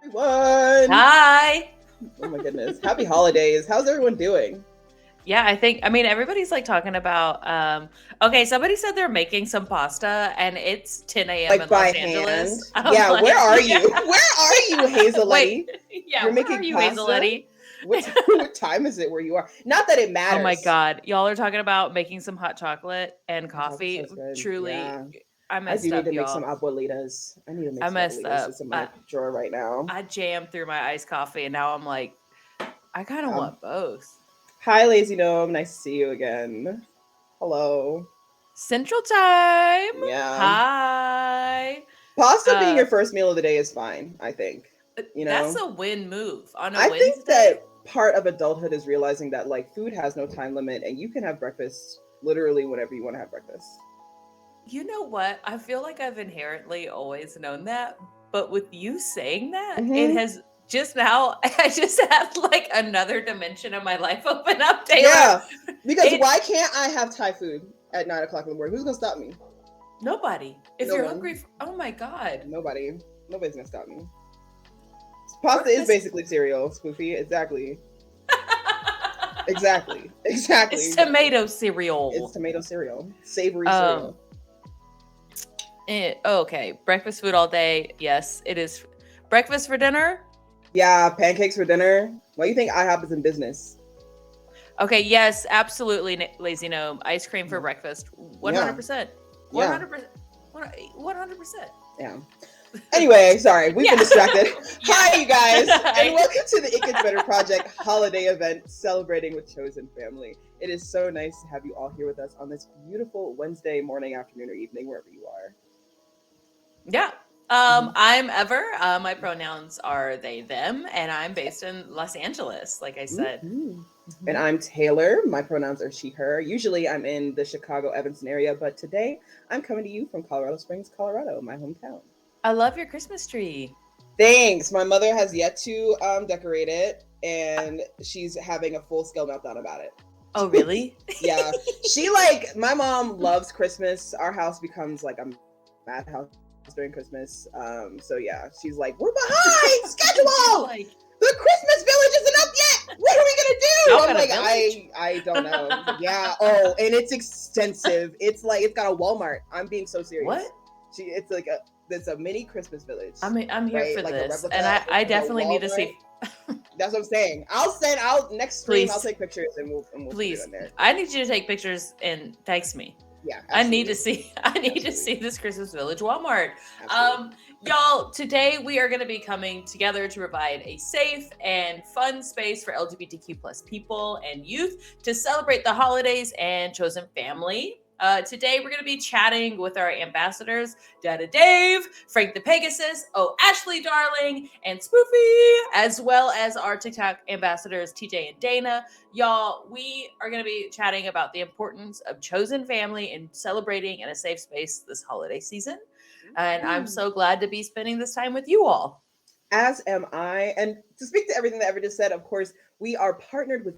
Everyone. Hi. Oh my goodness. Happy holidays. How's everyone doing? Yeah, everybody's like talking about okay, somebody said they're making some pasta and it's 10 a.m. Like in by Los hand? Angeles. I'm Yeah, where like, are yeah. you? Where are you, Wait, Hazeletty? yeah, You're where are making you, pasta? Hazeletty? What time is it where you are? Not that it Oh my matters. God. Y'all are talking about making some hot chocolate and Oh, chocolate coffee. sounds good. Truly, Yeah. I I do messed need up, to make some y'all. abuelitas. I need to make I some messed abuelitas. up. It's in my I, drawer right now. I jammed through my iced coffee and now I'm like, I kind of Um, want both. Hi, Lazy Gnome. Nice to see you again. Hello. Central Time. Yeah. Hi. Pasta being Uh your first meal of the day is fine, I think. You That's know? a win move on a I think that Wednesday. part of adulthood is realizing that like food has no time limit and you can have breakfast literally whenever you want to have breakfast. You know what? I feel like I've inherently always known that, but with you saying that, it Hmm. has just now I just had like another dimension of my life open up, Taylor. Yeah, because It why can't I have Thai food at 9 o'clock in the morning? Who's gonna stop me? Nobody. If No you're hungry, one. oh my god. Nobody. Nobody's gonna stop me. Pasta is Breakfast. basically cereal, Spoofy. Exactly. Exactly. Exactly. It's Exactly. tomato It's cereal. tomato cereal, savory Um cereal. okay, breakfast food all day. Yes, it is breakfast for dinner. Yeah, pancakes for dinner. Why do you think IHOP is in business? Okay, yes, absolutely, lazy gnome. Ice cream for Mhm. breakfast. Yeah. 100%. Yeah. 100%. 100%. Yeah. Anyway, sorry, we've been Yeah. distracted. Yeah. Hi, you guys, and Hi. welcome to the It Gets Better Project holiday event celebrating with Chosen Family. It is so nice to have you all here with us on this beautiful Wednesday morning, afternoon, or evening, wherever you are. Yeah. Mhm. I'm Ever. My pronouns are they, them, and I'm based in Los Angeles, like I said. Mhm. And Mhm. I'm Taylor. My pronouns are she, her. Usually I'm in the Chicago, Evanston area, but today I'm coming to you from Colorado Springs, Colorado, my hometown. I love your Christmas tree. Thanks. My mother has yet to decorate it, and she's having a full scale meltdown about it. Oh, really? Yeah, she like my mom loves Christmas. Our house becomes like a madhouse during Christmas. So yeah, she's like, "We're behind She's schedule. like, The Christmas village isn't up yet. What are we gonna do?" y'all I'm got a like, village? I don't know. She's like, yeah. Oh, and it's extensive. It's like it's got a Walmart. I'm being so serious. What? It's a mini Christmas village, I'm here right? for Like a this, and replica I of the definitely need to Walmart. see. That's what I'm saying. I'll next stream. I'll Please, take pictures and we'll put it please, on there. I need you to take pictures and text me. Yeah, I need to absolutely. see. I need to Absolutely. see this Christmas Village Walmart. Absolutely. Y'all, today we are going to be coming together to provide a safe and fun space for LGBTQ plus people and youth to celebrate the holidays and chosen family. Today we're going to be chatting with our ambassadors, Dada Dave, Frank the Pegasus, Oh Ashley Darling, and Spoofy, as well as our TikTok ambassadors, TJ and Dana. Y'all, we are going to be chatting about the importance of chosen family and celebrating in a safe space this holiday season. And I'm Ooh. so glad to be spending this time with you all. As am I. And to speak to everything that Ever just said, of course, we are partnered with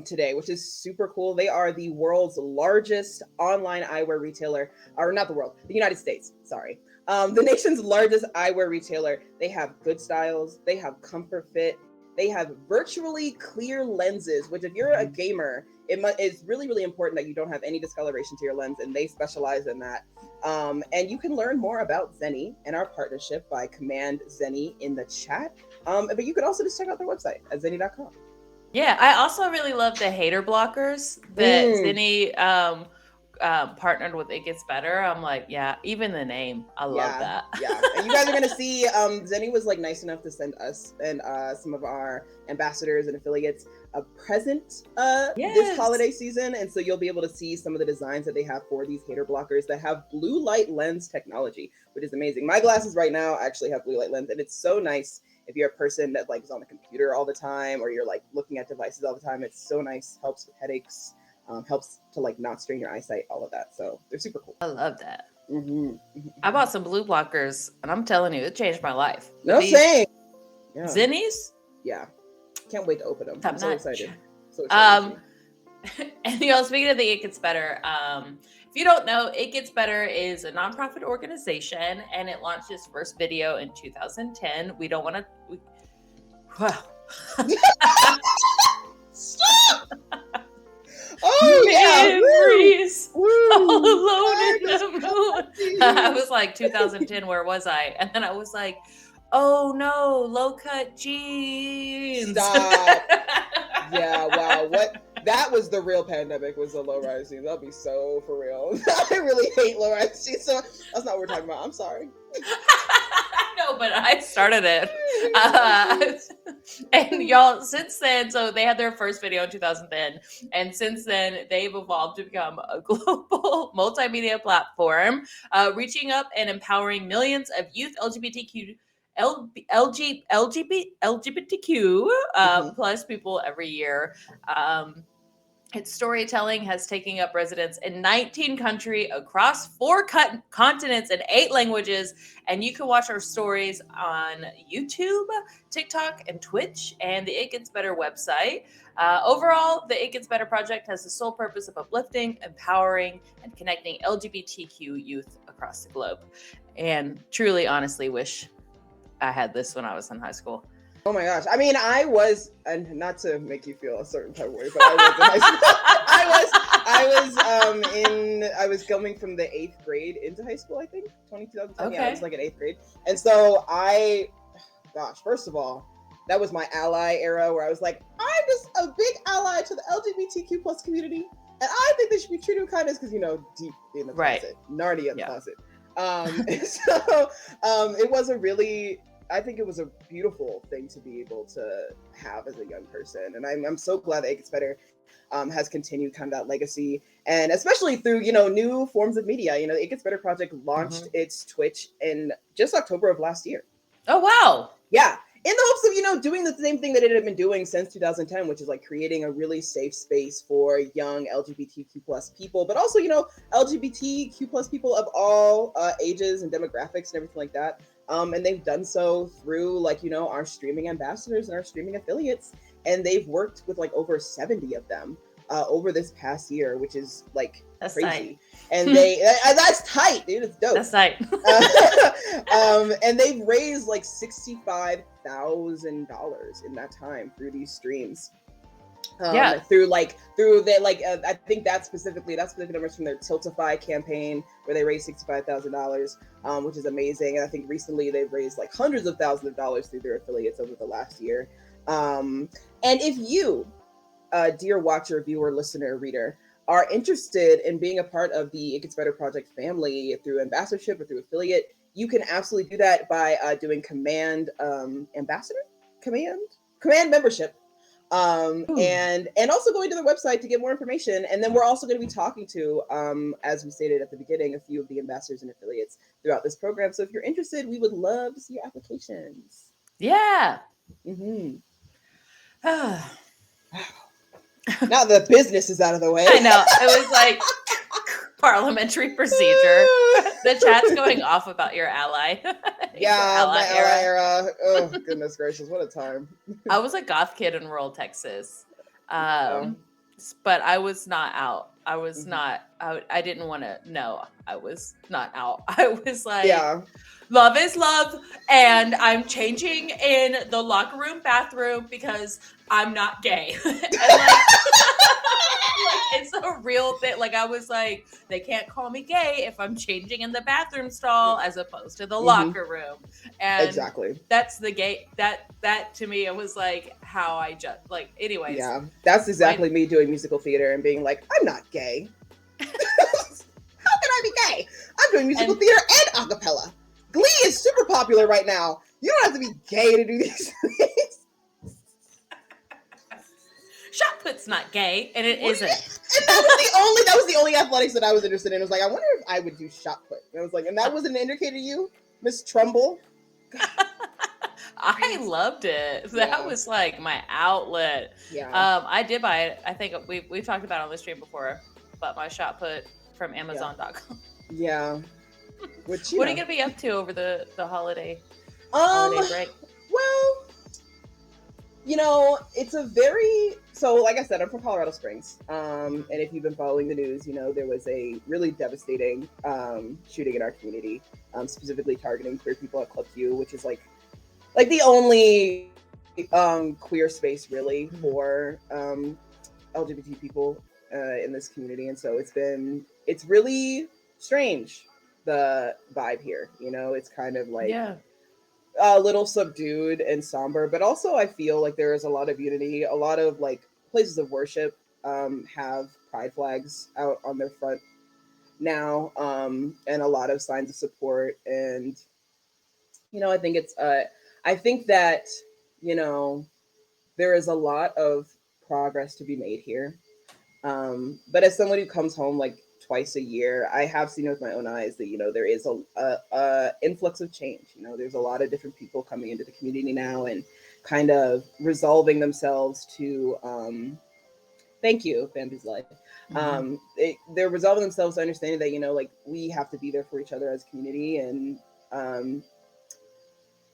today, which is super cool. They are the world's largest online eyewear retailer, or not the world, the United States. Sorry. The nation's largest eyewear retailer. They have good styles, they have comfort fit, they have virtually clear lenses, which, if you're a gamer, it's really, really important that you don't have any discoloration to your lens, and they specialize in that. And you can learn more about Zenni and our partnership by command Zenni in the chat. But you could also just check out their website at zenni.com. Yeah, I also really love the hater blockers that Mm, Zinni partnered with It Gets Better. I'm like, yeah, even the name, I love yeah, that. yeah. And you guys are gonna see Zenni was like nice enough to send us and some of our ambassadors and affiliates a present this Yes. holiday season. And so you'll be able to see some of the designs that they have for these hater blockers that have blue light lens technology, which is amazing. My glasses right now actually have blue light lens, and it's so nice if you're a person that like is on the computer all the time, or you're like looking at devices all the time. It's so nice, helps with headaches, helps to like not strain your eyesight, all of that. So they're super cool. I love that. Mm-hmm. I bought some blue blockers, and I'm telling you, it changed my life. But No these saying. Yeah. Zinnies, Yeah. Can't wait to open them. I'm top so notch. excited. So excited to Um, see. and speaking of the It Gets Better, If you don't know, It Gets Better is a nonprofit organization, and it launched its first video in 2010. We don't want to. Wow. Stop! Oh Memories yeah, woo, all woo. alone I in just the want moon. I you. was like, 2010, where was I? And then I was like, oh no, low cut jeans. Stop. Yeah, wow. What that was the real pandemic was the low rise jeans. That'll be so for real. I really hate low rise jeans, so that's not what we're talking about. I'm sorry. No, but I started it. And y'all, since then, so they had their first video in 2010, and since then they've evolved to become a global multimedia platform, reaching up and empowering millions of youth LGBTQ Mhm. plus people every year. Its storytelling has taken up residence in 19 countries across four continents and 8 languages. And you can watch our stories on YouTube, TikTok, and Twitch, and the It Gets Better website. Overall, the It Gets Better project has the sole purpose of uplifting, empowering, and connecting LGBTQ youth across the globe. And truly, honestly, wish I had this when I was in high school. Oh my gosh. I mean, I was, and not to make you feel a certain type of way, but I was in high school. I was coming from the 8th grade into high school, I think. 2010. Yeah, I was like in 8th grade. And so gosh, first of all, that was my ally era where I was like, I'm just a big ally to the LGBTQ plus community. And I think they should be treated with kindness because, deep in the closet, Narnia in the closet. It was I think it was a beautiful thing to be able to have as a young person. And I'm so glad that It Gets Better has continued kind of that legacy. And especially through, new forms of media. The It Gets Better project launched its Twitch in just October of last year. Oh, wow. Yeah. In the hopes of, doing the same thing that it had been doing since 2010, which is like creating a really safe space for young LGBTQ plus people, but also, LGBTQ plus people of all ages and demographics and everything like that. And they've done so through our streaming ambassadors and our streaming affiliates. And they've worked with like over 70 of them over this past year, which is like That's crazy. Tight. And that's tight, dude. It's dope. That's tight. And they've raised like $65,000 in that time through these streams. I think that's specific numbers from their Tiltify campaign where they raised $65,000, which is amazing. And I think recently they've raised like hundreds of thousands of dollars through their affiliates over the last year. And if you, dear watcher, viewer, listener, reader, are interested in being a part of the It Gets Better project family through ambassadorship or through affiliate, you can absolutely do that by doing command membership. And also going to the website to get more information. And then we're also going to be talking to, as we stated at the beginning, a few of the ambassadors and affiliates throughout this program. So if you're interested, we would love to see your applications. Yeah. Now the business is out of the way. I know. It was like parliamentary procedure. The chat's going off about your ally. Yeah, my ally era. Oh, goodness gracious. What a time. I was a goth kid in rural Texas. But I was not out. I was not out. I didn't want to know. I was not out. I was like, love is love. And I'm changing in the locker room bathroom because I'm not gay. And it's a real thing. Like I was like, they can't call me gay if I'm changing in the bathroom stall as opposed to the locker room. And exactly. That's the gay that to me, it was like how I just like anyways. Yeah. That's exactly me doing musical theater and being like, I'm not gay. How can I be gay? I'm doing musical theater and acapella. Glee is super popular right now. You don't have to be gay to do these things. Shot put's not gay, and it isn't. And that was the only athletics that I was interested in. I was like, I wonder if I would do shot put. And I was like, and that wasn't an indicator to you, Miss Trumbull? I loved it. That was like my outlet. Yeah. I did buy it. I think we've talked about it on the stream before. Bought my shot put from Amazon.com. Yeah. Which, what are you gonna be up to over the holiday break? Well, it's a very So like I said, I'm from Colorado Springs. And if you've been following the news, there was a really devastating shooting in our community, specifically targeting queer people at Club Q, which is like the only queer space really for LGBT people in this community. And so it's really strange, the vibe here. It's kind of like Yeah. a little subdued and somber, but also I feel like there is a lot of unity. A lot of like places of worship have pride flags out on their front now, and a lot of signs of support. And I think I think that you know there is a lot of progress to be made here. But as someone who comes home like twice a year, I have seen with my own eyes that there is a influx of change. There's a lot of different people coming into the community now and kind of resolving themselves to thank you, Bambi's life. Mm-hmm. They're resolving themselves to understanding that like we have to be there for each other as a community. And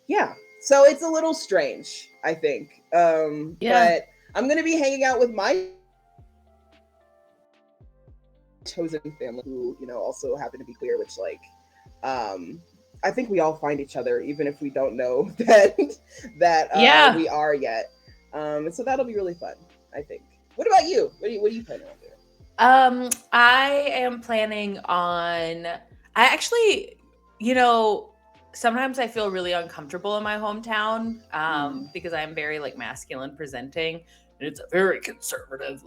yeah, so it's a little strange, I think. Yeah. But I'm gonna be hanging out with my chosen family who also happen to be queer, which I think we all find each other even if we don't know that Yeah. we are yet. And so that'll be really fun, I think. What about you? What do you plan on doing? I am planning on. I actually, sometimes I feel really uncomfortable in my hometown because I'm very like masculine presenting, and it's a very conservative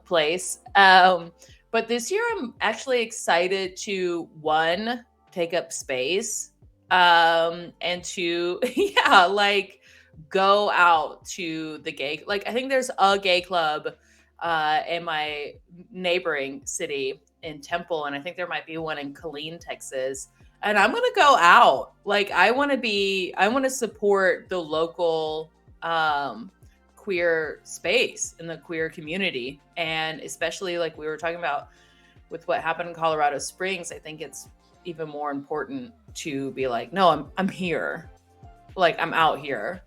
place. But this year, I'm actually excited to one, take up space, and to yeah, like go out to the gay. Like I think there's a gay club in my neighboring city in Temple, and I think there might be one in Killeen, Texas. And I'm gonna go out. Like I want to support the local queer space in the queer community, and especially like we were talking about with what happened in Colorado Springs. I think it's even more important to be like, no, I'm here. Like I'm out here,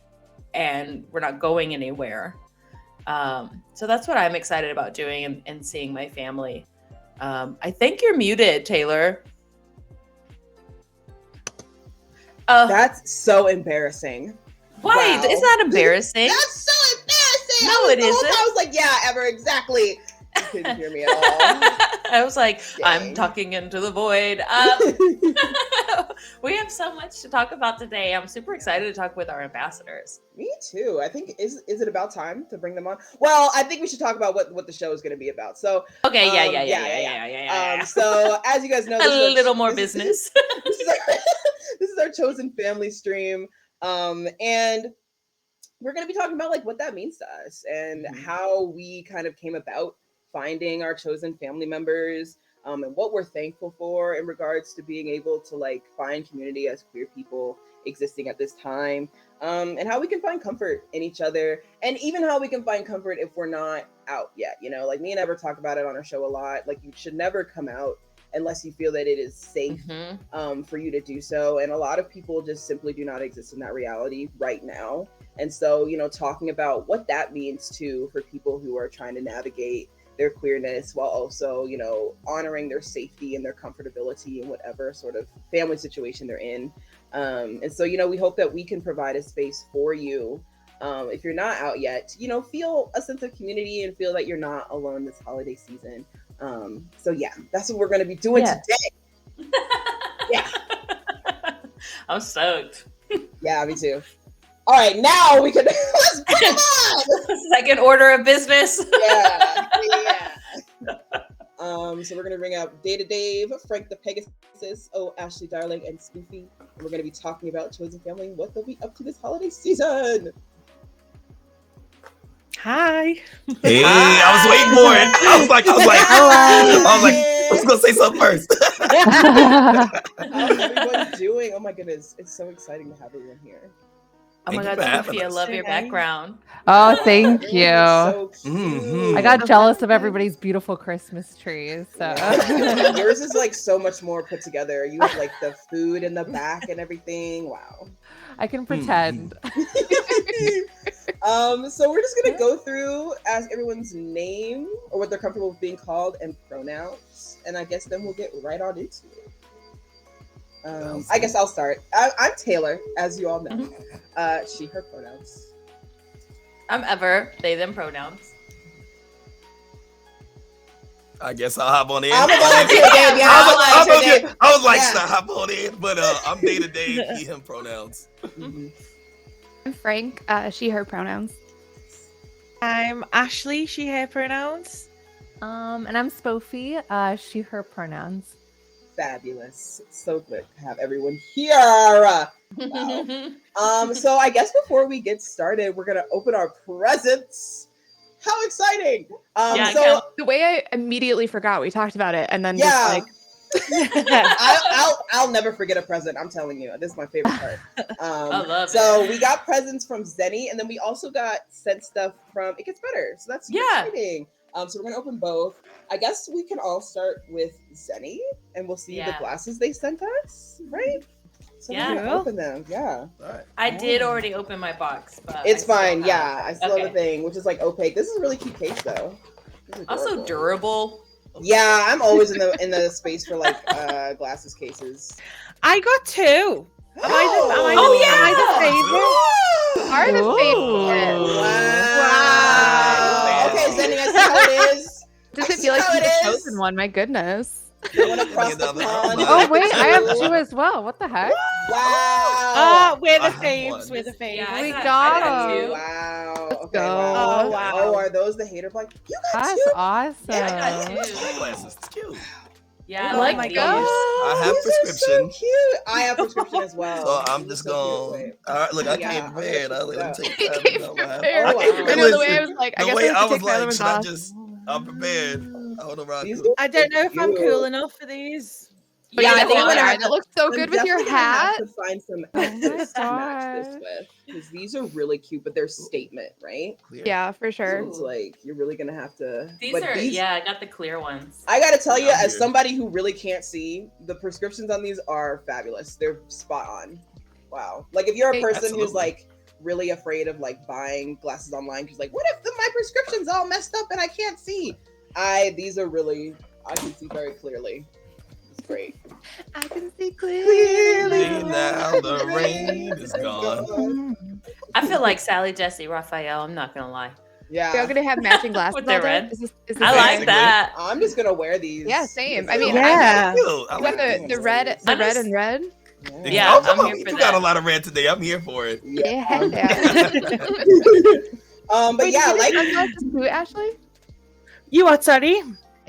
and we're not going anywhere. So that's what I'm excited about doing and seeing my family. I think you're muted, Taylor. That's so embarrassing. Why? Wow. It's not embarrassing. That's so embarrassing. No, it isn't. I was like, yeah, ever, exactly. You couldn't hear me at all. I was like, Dang. I'm talking into the void. We have so much to talk about today. I'm super excited to talk with our ambassadors. Me too. I think is it about time to bring them on? Well, I think we should talk about what the show is going to be about. So okay, yeah. So as you guys know, a little more business. This is our chosen family stream, and we're going to be talking about like what that means to us and how we kind of came about finding our chosen family members, and what we're thankful for in regards to being able to like find community as queer people existing at this time, and how we can find comfort in each other, and even how we can find comfort if we're not out yet. Like me and Ever talk about it on our show a lot. Like you should never come out unless you feel that it is safe for you to do so. And a lot of people just simply do not exist in that reality right now. And so, talking about what that means too for people who are trying to navigate their queerness while also, honoring their safety and their comfortability in whatever sort of family situation they're in. And so, we hope that we can provide a space for you. If you're not out yet, feel a sense of community and feel that you're not alone this holiday season. So yeah, that's what we're going to be doing today. Yeah. I'm stoked. Yeah, me too. All right, now we can let's put them on. Second order of business. Yeah. So we're gonna bring out Data Dave, Frank the Pegasus, Ashley Darling, and Spoofy. And we're gonna be talking about Chosen Family and what they'll be up to this holiday season. Hi. Hey, Hi. I was waiting for it. I was like, I was gonna say something first. How's everyone doing? Oh my goodness, it's so exciting to have everyone here. Oh my God, Sophie, I love your background. Oh, thank you. So cute. I got jealous of everybody's beautiful Christmas trees. So yours is like so much more put together. You have like the food in the back and everything. Wow. I can pretend. So we're just gonna go through, ask everyone's name or what they're comfortable with being called and pronouns, and I guess then we'll get right on into it. I guess I'll start. I'm Taylor, as you all know. She, her pronouns. I'm Ever, they, them pronouns. I guess I'll hop on in. I'm a volunteer, Dave. Yeah, I was like, should I hop on in? But I'm day to day, he, him pronouns. Mhm. I'm Frank. She, her pronouns. I'm Ashley, she, her pronouns. And I'm Spoofy. She, her pronouns. Fabulous. So good to have everyone here. Wow. So I guess before we get started, we're gonna open our presents. How exciting! The way I immediately forgot, we talked about it, and then just I'll never forget a present. I'm telling you, this is my favorite part. I love so it. we got presents from Zenni, and then we also got sent stuff from It Gets Better. So that's exciting. So we're gonna open both. I guess we can all start with Zenni, and we'll see the glasses they sent us, right? So we're gonna open them. Yeah. Right. I did already open my box, but It's fine. Yeah, I still have a thing, which is like opaque. This is a really cute case, though. Also durable. Yeah, I'm always in the space for like glasses cases. I got two. Am I Are the favorite. Wow. Okay, Zenni, I see how it is. Does it feel like you're the chosen one? My goodness. You want to cross the pond? Oh wait, I have two as well. What the heck? Wow. we're the faves. We're the faves. Yeah, We I got two. Wow. Okay, go. wow. Oh, wow. Oh, are those the hater blank? You got That's two. awesome. Yeah, I got two. Glasses, it's cute. Yeah, I Oh like my these. gosh. I have These are prescription. so cute. I have prescription as well. So I'm These just are so going. cute. All right, look, I Yeah, came I'm prepared. I gonna let him check take He time. came You know what happened? prepared. Oh, wow. I know the way I Listen, was like, I the guess way I I have to was take my other like, ones should I off. just? I'm prepared. I don't know where I These could. I don't know if I'm Cute. cool enough for these. But Yeah, you I think definitely I'm are. gonna- That looks so I'm good with your definitely gonna hat. have to find some Oh my outfits to match this gosh. with, because these are really cute, but they're statement, right? Clear. Yeah, for So sure. it's like you're really gonna have to. These but are these, I got the clear ones. I gotta tell you, Yeah, I'm as here. somebody who really can't see, the prescriptions on these are fabulous. They're spot on. Wow. Like if you're a Hey, person who's absolutely. like really afraid of like buying glasses online, because like, what if my prescription's all messed up and I can't see? These are really, I can see very clearly. It's great. I can see clearly. Now the rain is gone. I feel like Sally Jesse Raphael. I'm not gonna lie. Yeah. You're gonna have matching glasses. With the all day? red. Is this I like Basically. that. I'm just gonna wear these. Yeah, same. because I mean, Yeah. Cute. I You got like the these. red, I red just- and red. Yeah, Oh, come I'm on. here for You got that. a lot of red today. I'm here for it. Yeah. But Wait, yeah, did you like get sunglasses too, Ashley? You what, sorry?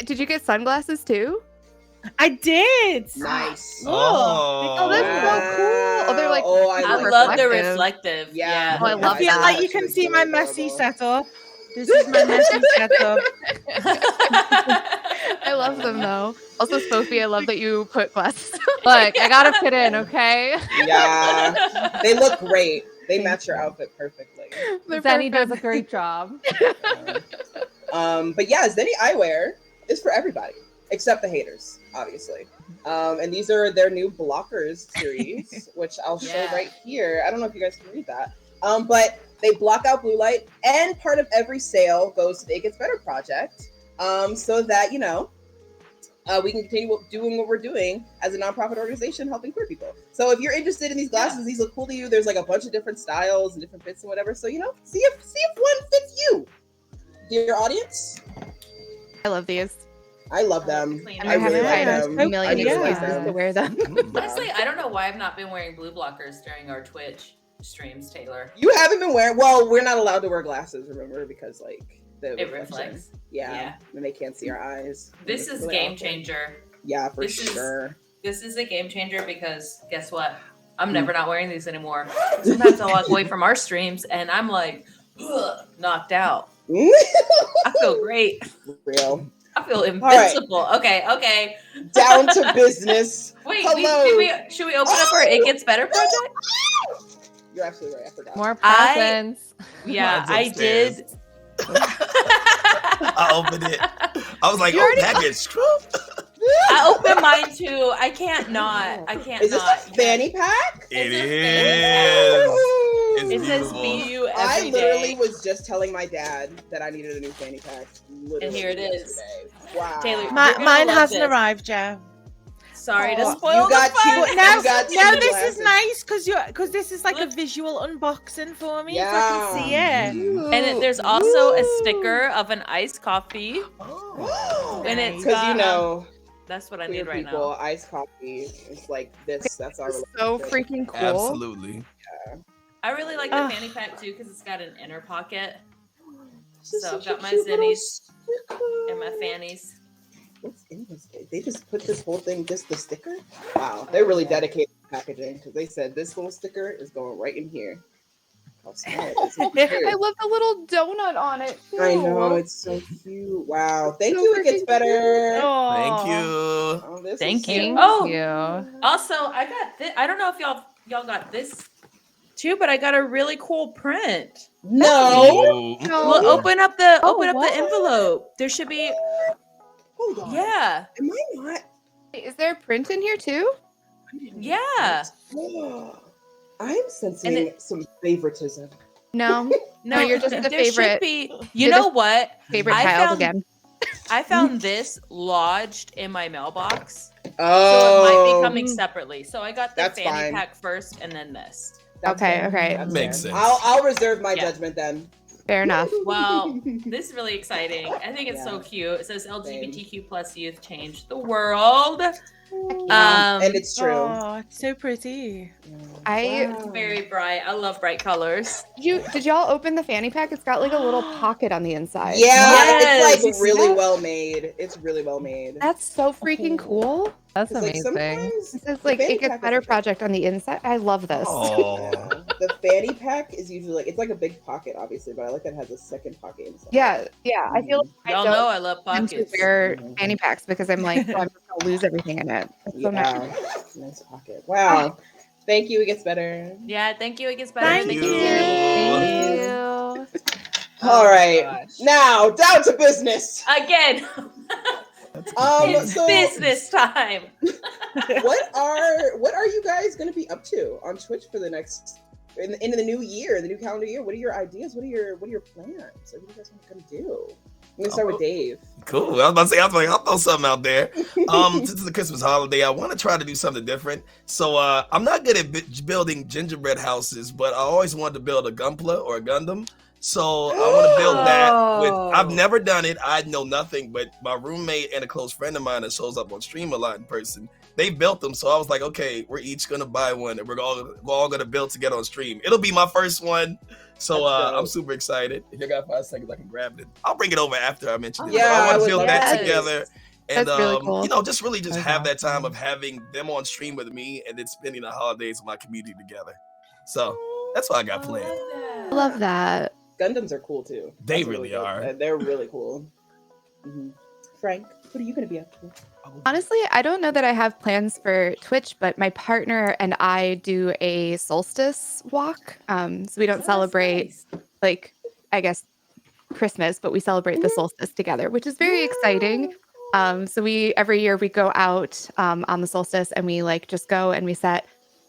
Did you get sunglasses too? I did. nice. Oh, that's so cool. Oh, they're like. Oh, I like love the reflective. reflective. Yeah. Oh, I love I feel that. like you can see my messy setup. This is my messy setup. I love them though. Also, Sophie, I love that you put glasses. Look, I gotta fit in, okay? Yeah, they look great. They Thank match your you. outfit perfectly. Zenni does a great job. But yeah, Zenni eyewear is for everybody except the haters, obviously. And these are their new blockers series, which I'll show Yeah. right here. I don't know if you guys can read that, but they block out blue light, and part of every sale goes to the It Gets Better project, so that we can continue doing what we're doing as a nonprofit organization helping queer people. So if you're interested in these glasses, these look cool to you. There's like a bunch of different styles and different fits and whatever. So see if one fits you, dear audience. I love these. I love them. Clean. And I I haven't really like had them. a million I really excuses like Yeah. to them. wear them. Honestly, I don't know why I've not been wearing blue blockers during our Twitch streams, Taylor. You haven't been wearing. Well, we're not allowed to wear glasses, remember, because like the It reflection. reflects. Yeah, Yeah. and they can't see our eyes. This It's is really game awkward. changer. Yeah, for This is- sure. This is a game changer because guess what? I'm never not wearing these anymore. Sometimes I walk away from our streams and I'm like knocked out. I feel great. Real. I feel invincible. Okay. Down to business. Wait, Hello. should we open up our It Gets Better project? You're absolutely right. I forgot. More I- presents. Yeah, Mine's I upstairs. did. I opened it. I was like, You oh, already- package. I opened mine too. I can't not. I can't Is this not. a fanny pack? It It's a is. Ooh. It's It says beautiful. "Be you" I every literally day. was just telling my dad that I needed a new fanny pack. Literally And here it is. yesterday. Wow. Taylor, you're gonna Mine love hasn't this. arrived, Joe. Sorry to Oh, spoil you got the fun. two- But now, You got now two this glasses. is nice because this is like Look. a visual unboxing for me, Yeah. so I can see it. Mhm. And there's also a sticker of an iced coffee. Oh. And it's Because you got, know, that's what I queer need right people, now. iced coffee. It's like this. That's our So relationship. freaking cool. Absolutely. I really like the Ugh. fanny pack too because it's got an inner pocket. This is So I've such a got my cute little zennies sticker. and my fannies. What's in this? They just put this whole thing, just the sticker? Wow, they're really dedicated to packaging because they said this little sticker is going right in here. How smart is it? I love the little donut on it. Too. I know, it's so cute. Wow. Thank So you. It gets freaking better. Oh, Thank you. Oh, this Thank is you. Thank Oh. you. Also, I got this. I don't know if y'all got this too, but I got a really cool print. No. Oh. Well, open up the Oh, open up what? the envelope. There should be. Hold on. Yeah. Am I not? Is there a print in here too? Yeah. I'm sensing some favoritism. No. No, you're just the there should favorite. be. You You're know the what? Favorite I child found- again. I found this lodged in my mailbox. So it Oh, might be coming separately. So I got the That's fanny fine. pack first and then this. that's Okay, fair. okay. That's Makes fair. sense. I'll reserve my Yeah. judgment then. Fair enough. Well, this is really exciting. I think it's so Yeah. cute. It says LGBTQ plus youth change the world. And it's true. Oh, it's so pretty. It's very bright. I love bright colors. Did y'all open the fanny pack? It's got like a little pocket on the inside. Yeah, Yes. it's like See really that? well made. It's really well made. That's so freaking cool. That's 'Cause, like, amazing. sometimes This is the like fanny it gets pack is better a big- project on the inside. I love this. Oh. The fanny pack is usually like it's like a big pocket, obviously, but I like that it has a second pocket inside. Yeah, yeah. I feel like Y'all I don't know I love tend to pockets. wear Mhm. fanny packs because I'm like, oh, I'm just gonna lose everything in it. It's so nice. Yeah, nice pocket. Wow. Thank you. It gets better. Yeah, thank you. It gets better. Thank Thank you. you. Thank you. All right, gosh. now down to business. Again, it's So business time. what are you guys going to be up to on Twitch for the next in the new year, the new calendar year? What are your ideas? What are your plans? What are you guys going to do? I'm gonna start with Dave. Cool. I was about to say, I'll throw something out there. Since it's the Christmas holiday, I want to try to do something different. So I'm not good at building gingerbread houses, but I always wanted to build a Gunpla or a Gundam. So I want to build that with. I've never done it. I know nothing, but my roommate and a close friend of mine that shows up on stream a lot in person, they built them. So I was like, okay, we're each gonna buy one, and we're all gonna build together on stream. It'll be my first one. So I'm super excited. If you got 5 seconds, I can grab it. I'll bring it over after I mention it. Yeah, But I I want to would build love that that. together. And That's really cool. you know, just really just That's have that awesome. time of having them on stream with me and then spending the holidays with my community together. So that's what I got planned. I love that. Gundams are cool too. They That's really good. are. They're really cool. Frank, what are you going to be up to? Honestly, I don't know that I have plans for Twitch, but my partner and I do a solstice walk. So we don't celebrate like, I guess, Christmas, but we celebrate the solstice together, which is very exciting. So every year we go out on the solstice and we like just go and we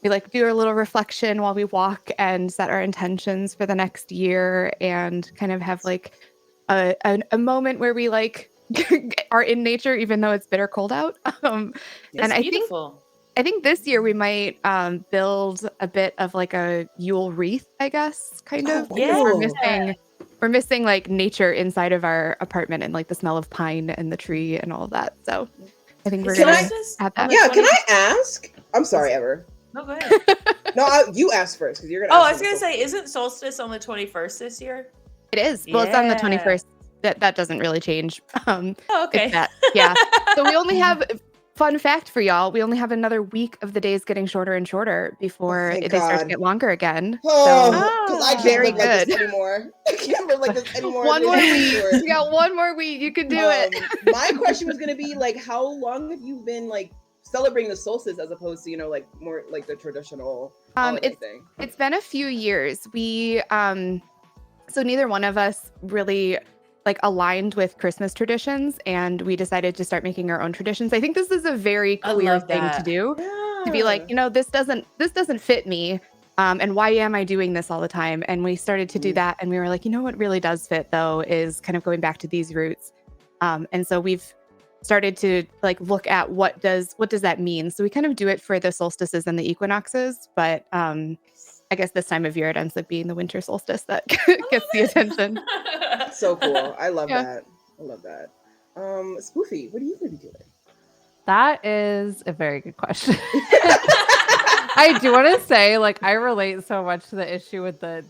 like do a little reflection while we walk and set our intentions for the next year and kind of have like a moment where we like are in nature, even though it's bitter cold out. And That's I beautiful. think this year we might build a bit of like a Yule wreath, I guess, kind of. Because we're missing like nature inside of our apartment and like the smell of pine and the tree and all of that. So I think we're Can gonna I- have that. Yeah, can I ask? I'm sorry, Ever. No, go ahead. No, you ask first because you're gonna. Oh, ask I was gonna first. say, isn't solstice on the 21st this year? It is. Well, it's on the Yeah. 21st. That doesn't really change. Oh, It's okay. that. Yeah. So we only have. Fun fact for y'all: we only have another week of the days getting shorter and shorter before thank they start to God. get longer again. Oh, So because I can't very live like this good. anymore. I can't live like this anymore. one more This is week. short. You got one more week. You can do it. My question was gonna be like, how long have you been like celebrating the solstice as opposed to like more like the traditional holiday thing? It's been a few years. We so neither one of us really like aligned with Christmas traditions, and we decided to start making our own traditions. I think this is a very I queer love thing to that. do. To be like, this doesn't fit me. And why am I doing this all the time? And we started to do that. And we were like, you know what really does fit though is kind of going back to these roots. And so we've started to like look at what does that mean? So we kind of do it for the solstices and the equinoxes, but I guess this time of year it ends up being the winter solstice that gets the attention. So cool. I love Yeah. that. I love that. Spoofy, what are you going to be doing? That is a very good question. I do want to say, like, I relate so much to the issue with the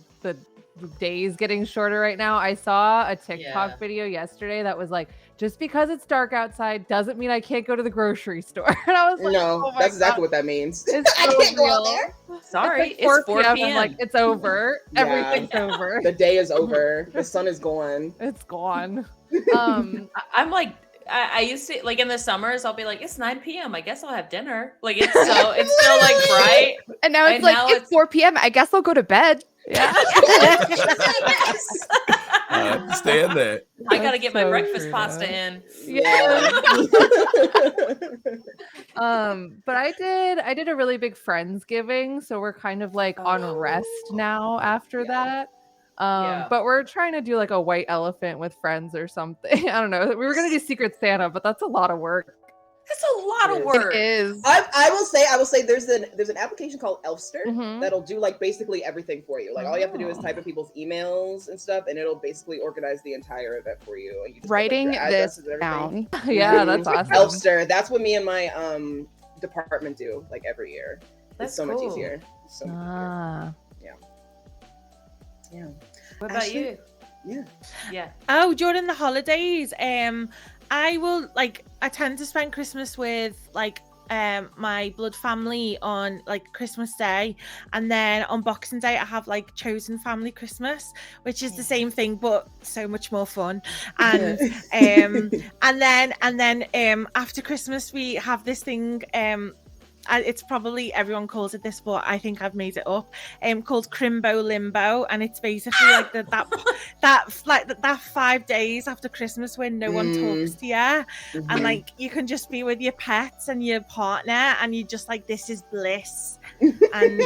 days getting shorter right now. I saw a TikTok video yesterday that was like, just because it's dark outside doesn't mean I can't go to the grocery store. And I was like, No, oh my that's exactly God. what that means. It's I so can't go out real. there. Sorry, It's like it's 4 p.m. I'm like, it's over. Yeah. Everything's over. The day is over. The sun is gone. It's gone. I'm like, I used to like in the summers. I'll be like, it's 9 p.m. I guess I'll have dinner. Like it's still like bright. And now it's like, it's 4 p.m. I guess I'll go to bed. Yeah. Stay in there. I gotta get my so breakfast true, pasta though. in. Yeah. But I did a really big Friendsgiving, so we're kind of like on rest now after that. But we're trying to do like a white elephant with friends or something. I don't know. We were gonna do Secret Santa, but that's a lot of work. It's a lot of work. It is. I will say there's an application called Elfster that'll do like basically everything for you. Like all you have to do is type in people's emails and stuff, and it'll basically organize the entire event for you. And you just Writing put, like, this your addresses and down. Yeah, that's awesome. Elfster. That's what me and my department do like every year. That's It's so much cool. easier. So much Ah. easier. Yeah. What about Ashley? you? Yeah. Yeah. Oh, during the holidays, I tend to spend Christmas with my blood family on like Christmas Day, and then on Boxing Day I have like chosen family Christmas, which is the same thing but so much more fun. And and then after Christmas we have this thing, it's probably everyone calls it this, but I think I've made it up. Called Crimbo Limbo, and it's basically like that 5 days after Christmas when no one talks to you, and like you can just be with your pets and your partner, and you just like, this is bliss. And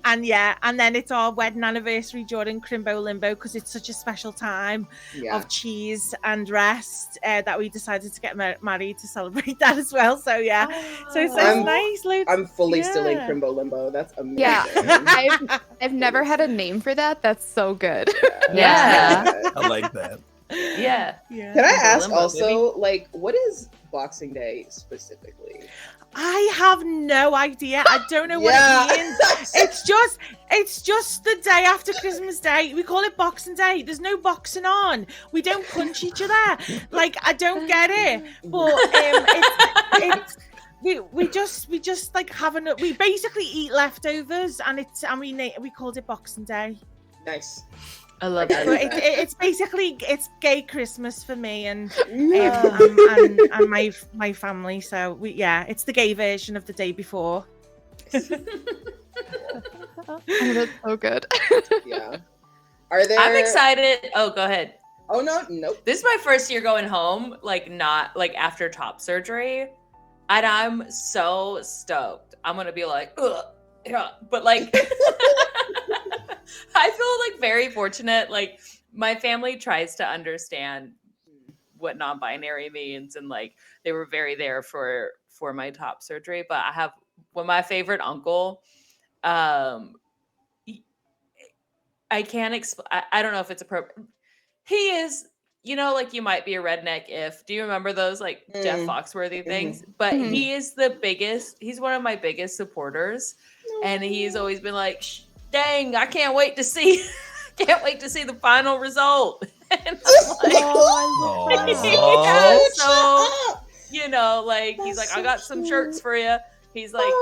and then it's our wedding anniversary during Crimbo Limbo because it's such a special time of cheese and rest that we decided to get married to celebrate that as well. So so it's nice. I'm fully still in Crimbo Limbo. That's amazing. Yeah, I've never had a name for that. That's so good. Yeah. I like that. Yeah. Can I ask Limbo, also, like, what is Boxing Day specifically? I have no idea. I don't know what it means. It's just the day after Christmas Day. We call it Boxing Day. There's no boxing on. We don't punch each other. Like, I don't get it. But it's we just like we basically eat leftovers, and we called it Boxing Day. Nice. I love that. It's basically gay Christmas for me and my family. So it's the gay version of the day before. Oh, that's so good. Yeah. Are there? I'm excited. Oh, go ahead. Oh no, nope. This is my first year going home, like not like after top surgery, and I'm so stoked. I'm gonna be like, ugh, yeah, but like, I feel like very fortunate. Like my family tries to understand what non-binary means, and like they were very there for my top surgery. But I have my favorite uncle. I can't explain. I don't know if it's appropriate. He is, like you might be a redneck if. Do you remember those like Jeff Foxworthy things? But he is the biggest. He's one of my biggest supporters, and he's always been like, "Dang, I can't wait to see, the final result." And I'm like, like he's like, "I got some shirts for you." He's like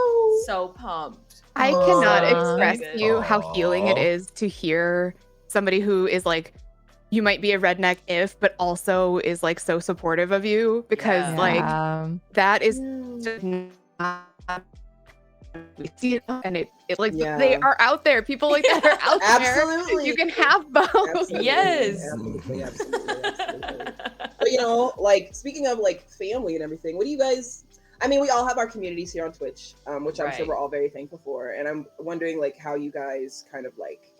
so pumped. I cannot So express good. to you how healing it is to hear somebody who is like, you might be a redneck if, but also is like so supportive of you, because like that is just not, we see it, and it like they are out there. People like that are out Absolutely. there. You can have both. Absolutely. Yes. Absolutely. But like speaking of like family and everything, what do you guys? I mean, we all have our communities here on Twitch, which I'm sure Right. we're all very thankful for. And I'm wondering like how you guys kind of like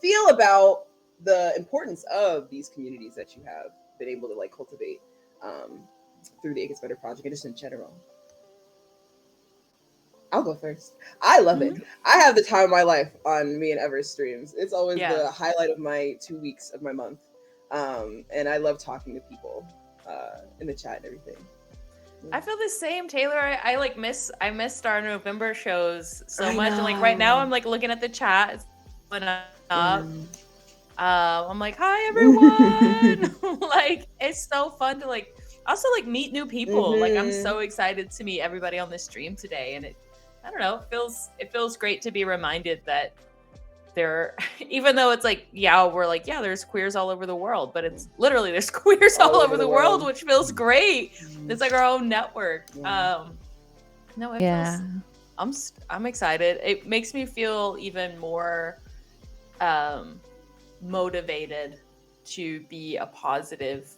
feel about the importance of these communities that you have been able to like cultivate through the It Gets Better project and just in general. I'll go first. I love it. I have the time of my life on me and Ever's streams. It's always the highlight of my 2 weeks of my month. And I love talking to people in the chat and everything. I feel the same, Taylor. I missed our November shows so much. And like right now I'm like looking at the chat. It's going up. I'm like, hi everyone. Like it's so fun to like also like meet new people. Like I'm so excited to meet everybody on this stream today. And I don't know, it feels great to be reminded that even though it's like, we're like, there's queers all over the world, but it's literally there's queers all over the world, which feels great. It's like our own network. No, it feels, I'm excited. It makes me feel even more motivated to be a positive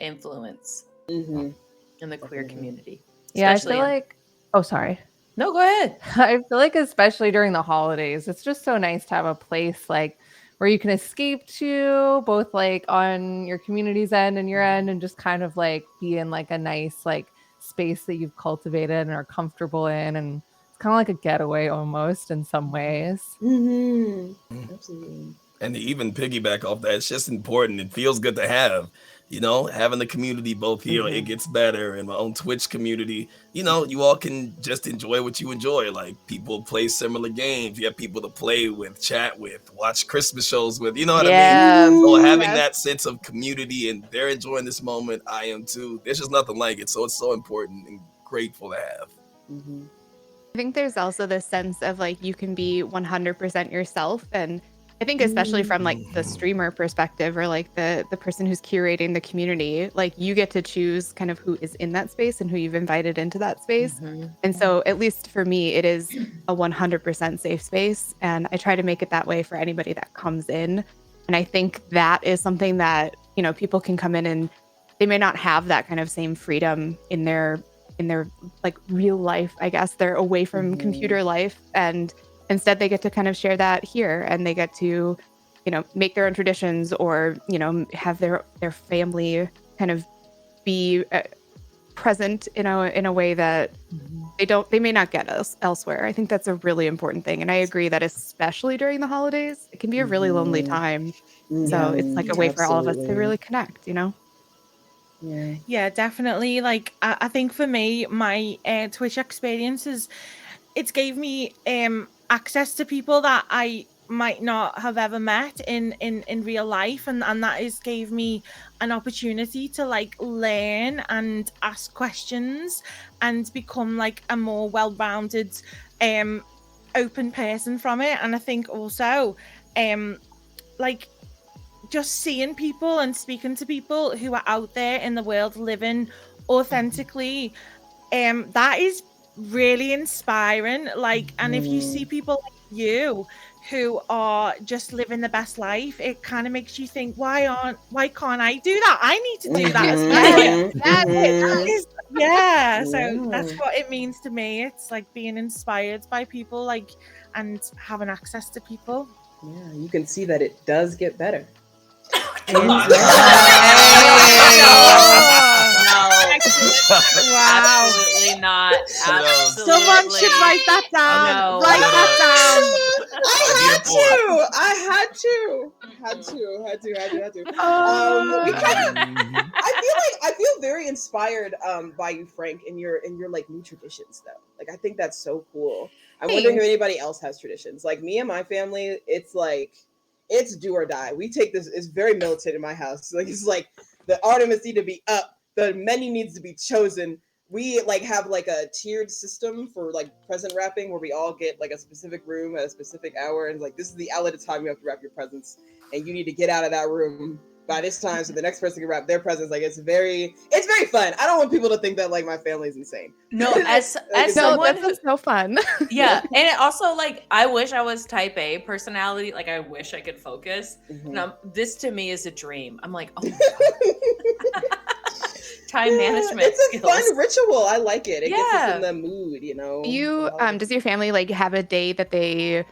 influence in the queer community. Yeah, I feel like, oh, sorry. No, go ahead. I feel like especially during the holidays, it's just so nice to have a place like where you can escape to both like on your community's end and your end and just kind of like be in like a nice like space that you've cultivated and are comfortable in. And it's kind of like a getaway almost in some ways. Absolutely. And to even piggyback off that, it's just important. It feels good to have, having the community both here. It Gets Better and my own Twitch community. You all can just enjoy what you enjoy. Like people play similar games. You have people to play with, chat with, watch Christmas shows with. You know what I mean? So having that sense of community and they're enjoying this moment, I am too. There's just nothing like it. So it's so important and grateful to have. I think there's also this sense of like you can be 100% yourself, and I think especially from like the streamer perspective or like the person who's curating the community, like you get to choose kind of who is in that space and who you've invited into that space. And so at least for me, it is a 100% safe space. And I try to make it that way for anybody that comes in. And I think that is something that, people can come in and they may not have that kind of same freedom in their like real life. I guess they're away from computer life, and instead they get to kind of share that here, and they get to, make their own traditions or, have their family kind of be present in a way that they may not get elsewhere. I think that's a really important thing. And I agree that especially during the holidays, it can be a really lonely time. So it's like a way for all of us to really connect, Yeah, definitely. Like I think for me, my Twitch experiences, it's gave me access to people that I might not have ever met in real life, and that is gave me an opportunity to like learn and ask questions and become like a more well-rounded open person from it. And I think also like just seeing people and speaking to people who are out there in the world living authentically, that is really inspiring. Like, and if you see people like you who are just living the best life, it kind of makes you think, why can't I do that? I need to do that as well. So that's what it means to me. It's like being inspired by people, like, and having access to people. Yeah, you can see that it does get better. No. Wow. Absolutely not. Absolutely. Someone should write that down. No. Write that down. I had to. I feel very inspired by you, Frank, and your like new traditions though. Like I think that's so cool. I wonder if anybody else has traditions. Like me and my family, it's like it's do or die. We take this, it's very militant in my house. Like it's like the ornaments need to be up, the menu needs to be chosen. We like have like a tiered system for like present wrapping where we all get like a specific room at a specific hour, and like this is the hour at a time you have to wrap your presents, and you need to get out of that room by this time so the next person can wrap their presents. Like it's very fun. I don't want people to think that like my family's insane. No, as someone that's so fun. Yeah, and it also like I wish I was type A personality. Like I wish I could focus. This to me is a dream. I'm like, oh my god. time management It's a skills. fun ritual. I like it. It gets us Yeah. in the mood, you know. You does your family like have a day that they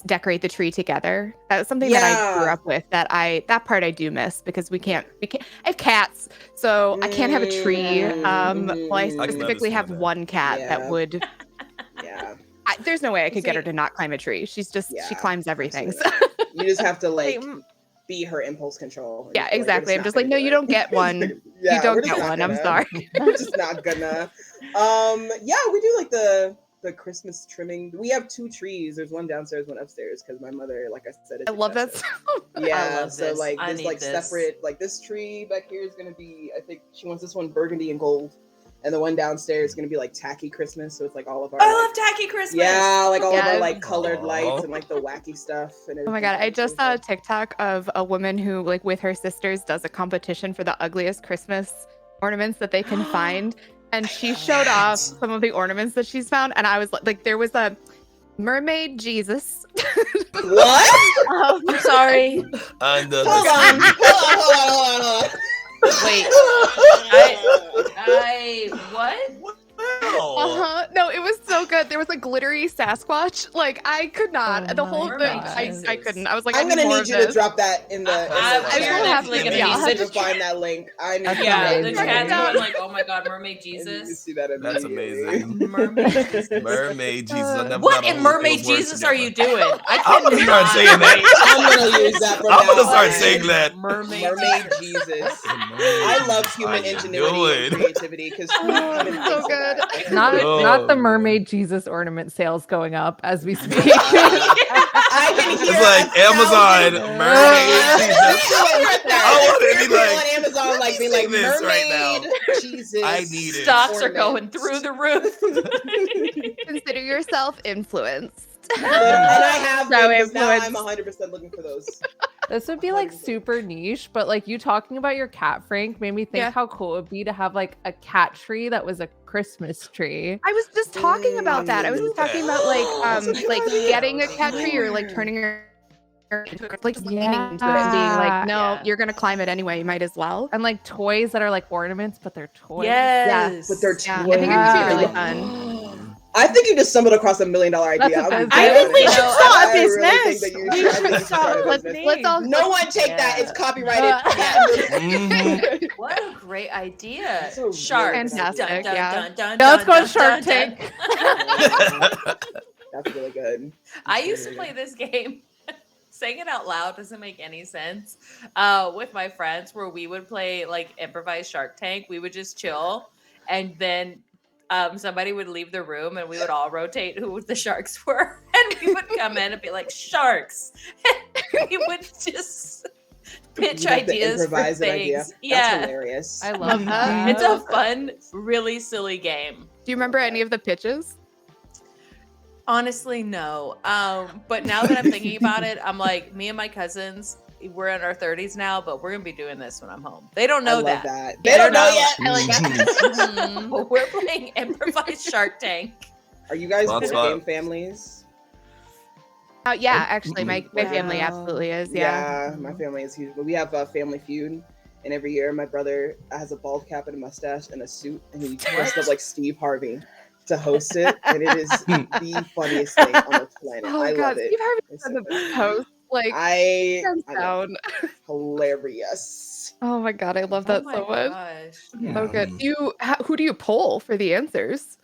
decorate the tree together? That was something that I grew Yeah. up with that part I do miss because we can't I have cats, so I can't have a tree. Well, I Mhm, I can specifically have understand that. one cat that Yeah. would Yeah. there's no way I could get her See- to not climb a tree. She's just she Yeah, climbs everything. So. absolutely. You just have to like See, be her impulse control. Yeah, Like, we're exactly. I'm not just like, gonna no, do you it. don't get one. Yeah, You don't we're just get not one. I'm gonna. sorry. We're just not gonna. Yeah, we do like the Christmas trimming. We have 2 trees. There's one downstairs, one upstairs, because my mother, like I said, is I love that excessive. so much. Yeah, I love so this. like I there's need like this. separate, like this tree back here is gonna be, I think she wants this one burgundy and gold, and the one downstairs is gonna be like tacky Christmas. So it's like all of our I like, love tacky Christmas. yeah, like all of our Yes. like colored lights Aw. and like the wacky stuff and Oh my everything. god, I just So saw a TikTok of a woman who like with her sisters does a competition for the ugliest Christmas ornaments that they can find. And she showed off some of the ornaments that she's found. And I was like there was a mermaid Jesus. what? I'm sorry. Under Hold the on, sea. hold on. Wait. I what? Wow. No, it was so good. There was a glittery Sasquatch. Like I could not. Oh the whole my thing, gosh. I couldn't. I was like, I'm I gonna more need of you this. to drop that in the. I'm chat. seriously gonna I be- need I'll you have to find that link. I need That's to Yeah, see the amazing. chat's that. going like, oh my god, mermaid I need to Jesus. see that That's immediately. amazing. Mermaid Jesus. Mermaid Jesus. I never What thought in of mermaid those words Jesus are you together. doing? I I'm gonna start cannot saying that. wait. I'm gonna use that from I'm now gonna start on. saying that. Mermaid Jesus. I I love human ingenuity and creativity because who Oh, even so thinks of good. that? Not Oh, not the man. mermaid Jesus ornament sales going up as we speak. I can hear It's like Amazon mermaid Jesus. I want to be people like, on Amazon like being see like this mermaid right now. Jesus. I need it. Stocks are ornament. going through the roof. Consider yourself influenced. And I have So been, 'cause now I'm influenced. 100% looking for those. This would be like 100%. super niche, but like you talking about your cat, Frank, made me think Yeah. how cool it would be to have like a cat tree that was a Christmas tree. I was just talking about that. I was just talking about That's a good like idea. getting a That would be cat tree or like cool. turning her into like just leaning into it and being like, no, Yeah. you're gonna climb it anyway. You might as well. And like toys that are like ornaments, but they're toys. Yes. But they're Yeah, I think it could be really Yeah. fun. I think you just stumbled across $1 million idea. That's a I'm business. I think we down. should No, start I a really think business. that you We should should start a business. business. Let's all No one take that. Yeah. It's copyrighted. patented. Mhm. What a great idea. That's a really Sharks. good Fantastic, Dun, dun, yeah. dun, dun, Now let's dun, go on dun, Shark dun, Tank. dun. That's really good. I used to play this game. Saying it out loud doesn't make any sense. With my friends, where we would play like improvised Shark Tank, we would just chill, and then somebody would leave the room, and we would all rotate who the sharks were, and we would come in and be like sharks, and we would just pitch You have to ideas for improvise an idea. things. That's Yeah, hilarious. I love Mhm. that. it's a fun, really silly game. Do you remember any of the pitches? Honestly, no. But now that I'm thinking about it, I'm like, me and my cousins, we're in our 30s now, but we're gonna be doing this when I'm home. They don't know I love that. They They don't don't know know. yet. I like that. Mhm. But we're playing improvised Shark Tank. Are you guys Lots board of- game families? Yeah, actually, my family Wow. absolutely is. Yeah. My family is huge. But we have a Family Feud, and every year my brother has a bald cap and a mustache and a suit, and he dressed up like Steve Harvey to host it, and it is the funniest thing on the planet. Oh I god, love it. Steve Harvey It's on so the good. post, like I hands know. down. Hilarious. Oh my god, I love that oh so my much. gosh. So good. Mm. Who do you poll for the answers?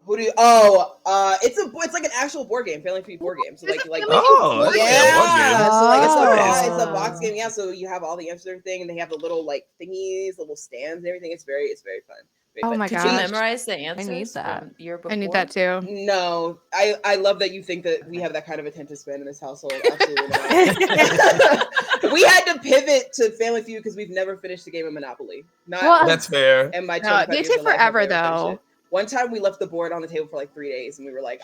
Who do you? Oh, it's like an actual board game, Family Feud board game. So like Oh, that's a board yeah, game. so like That's it's a nice. box game. Yeah, so you have all the answers and everything, and they have the little like thingies, little stands, and everything. It's very fun. Very Oh fun. my Did you gosh. memorize the answers? need that. From year before? I need that too. No, I love that you think that we have that kind of attention span in this household. Absolutely not. We had to pivot to Family Feud because we've never finished a game of Monopoly. Not Well, That's fair. in my No, 25 they years take of life, I've forever, never finished though. it. One time we left the board on the table for like 3 days, and we were like,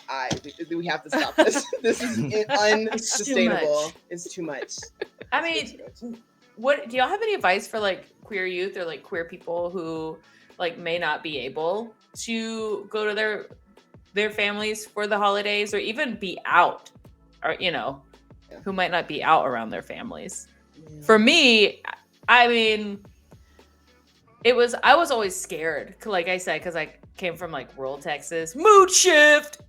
we have to stop this. This is unsustainable. It's too much. I mean, what do y'all have any advice for like queer youth or like queer people who like may not be able to go to their families for the holidays or even be out, or who might not be out around their families? For me, I mean, I was always scared, like I said, because I came from like rural Texas. Mood shift.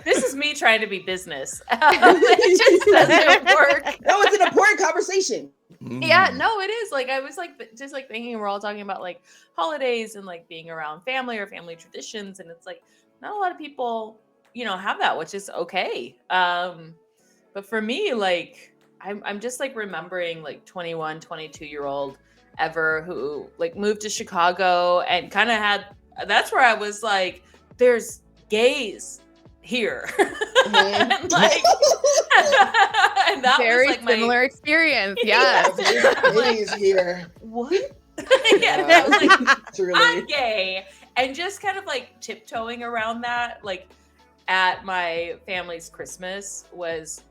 This is me trying to be business. It just doesn't work. No, it's an important conversation. Yeah, no, it is. Like I was like just like thinking we're all talking about like holidays and like being around family or family traditions, and it's like not a lot of people, have that, which is okay. But for me, like I'm just like remembering like 21, 22-year-old Ever who like moved to Chicago and kind of that's where I was like, there's gays here. And like and that Very was like similar experience. Yes. Gays here. What? Yeah, that was like, Truly. I'm gay. And just kind of like tiptoeing around that, like at my family's Christmas was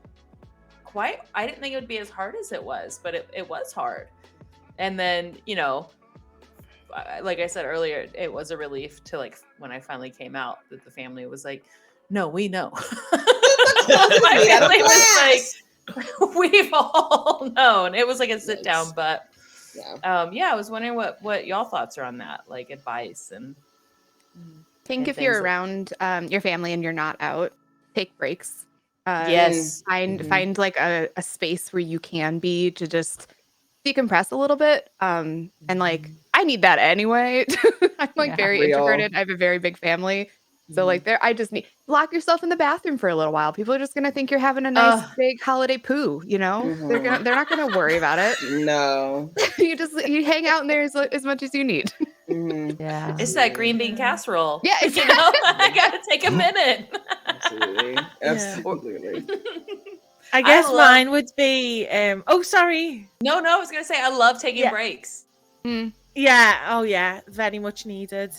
I didn't think it would be as hard as it was, but it was hard. And then, like I said earlier, it was a relief to like when I finally came out that the family was like, no, we know. My family was like, we've all known. It was like a sit down, but I was wondering what y'all thoughts are on that, like advice and. I think if you're around your family and you're not out, take breaks. Yes. Find like a space where you can be to just decompress a little bit. And like I need that anyway. I'm like very introverted. I have a very big family. So like I just need lock yourself in the bathroom for a little while. People are just gonna think you're having a nice big holiday poo, they're not gonna worry about it. No. you hang out in there as much as you need. Yeah. It's that green bean casserole. Yeah, I gotta take a minute. Absolutely. Absolutely. I guess mine would be sorry. No, I was gonna say I love taking breaks. Yeah, oh yeah, very much needed.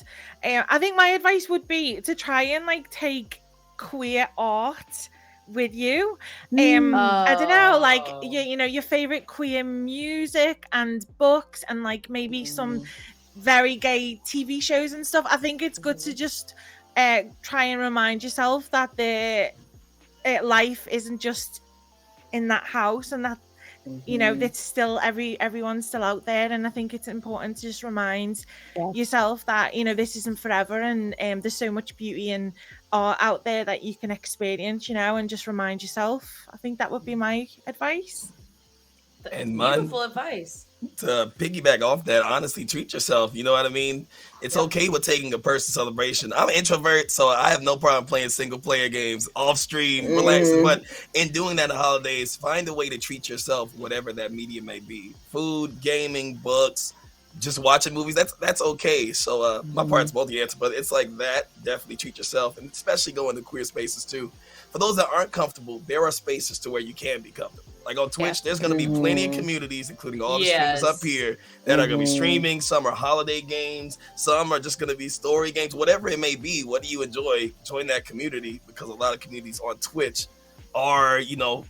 I think my advice would be to try and like take queer art with you. I don't know, like your favorite queer music and books and like maybe some very gay TV shows and stuff. I think it's good to just try and remind yourself that the life isn't just in that house and that that's still everyone's still out there. And I think it's important to just remind yourself that this isn't forever, and there's so much beauty and art out there that you can experience, and just remind yourself. I think that would be my advice. And beautiful advice. To piggyback off that, honestly, treat yourself. You know what I mean? It's okay with taking a personal celebration. I'm an introvert, so I have no problem playing single player games off stream, relaxing. But in doing that in the holidays, find a way to treat yourself, whatever that medium may be. Food, gaming, books, just watching movies. That's okay. So my part's both the answer, but it's like that. Definitely treat yourself, and especially go into queer spaces too. For those that aren't comfortable, there are spaces to where you can be comfortable. Like on Twitch, there's going to be plenty of communities, including all the streamers up here, that are going to be streaming. Some are holiday games. Some are just going to be story games. Whatever it may be, what do you enjoy? Join that community, because a lot of communities on Twitch are,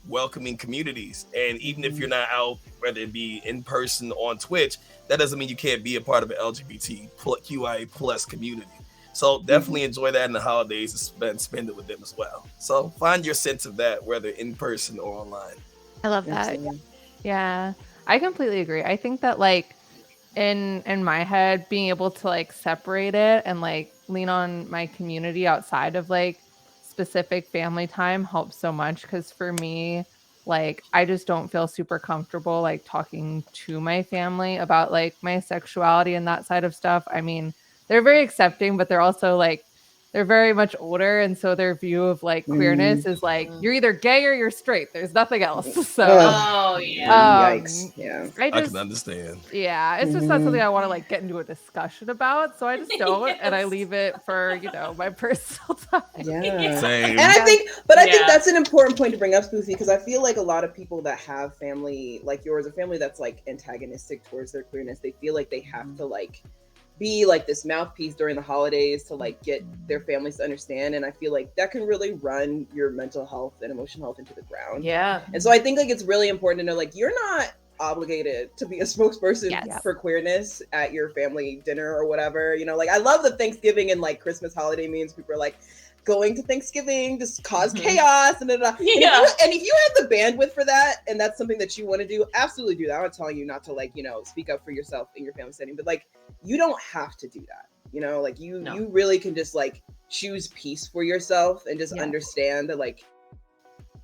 welcoming communities. And even if you're not out, whether it be in person or on Twitch, that doesn't mean you can't be a part of an LGBTQIA plus community. So definitely enjoy that in the holidays and spend it with them as well. So find your sense of that, whether in person or online. I love that. Yeah, I completely agree. I think that like in my head, being able to like separate it and like lean on my community outside of like specific family time helps so much. Because for me, like I just don't feel super comfortable like talking to my family about like my sexuality and that side of stuff. I mean, they're very accepting, but they're also like they're very much older, and so their view of like queerness is like you're either gay or you're straight. There's nothing else. So, yikes! Yeah, I can understand. Yeah, it's just not something I want to like get into a discussion about. So I just don't, and I leave it for my personal time. Yeah, same. And I think that's an important point to bring up, Spoofy, because I feel like a lot of people that have family like yours, a family that's like antagonistic towards their queerness, they feel like they have to like be like this mouthpiece during the holidays to like get their families to understand. And I feel like that can really run your mental health and emotional health into the ground. Yeah. And so I think like it's really important to know like you're not obligated to be a spokesperson for queerness at your family dinner or whatever. Like I love the Thanksgiving and like Christmas holiday memes. People are like, going to Thanksgiving just cause chaos and Yeah. and if you have the bandwidth for that and that's something that you want to do, absolutely do that. I'm not telling you not to like, speak up for yourself in your family setting, but like you don't have to do that. Like you really can just like choose peace for yourself and just understand that like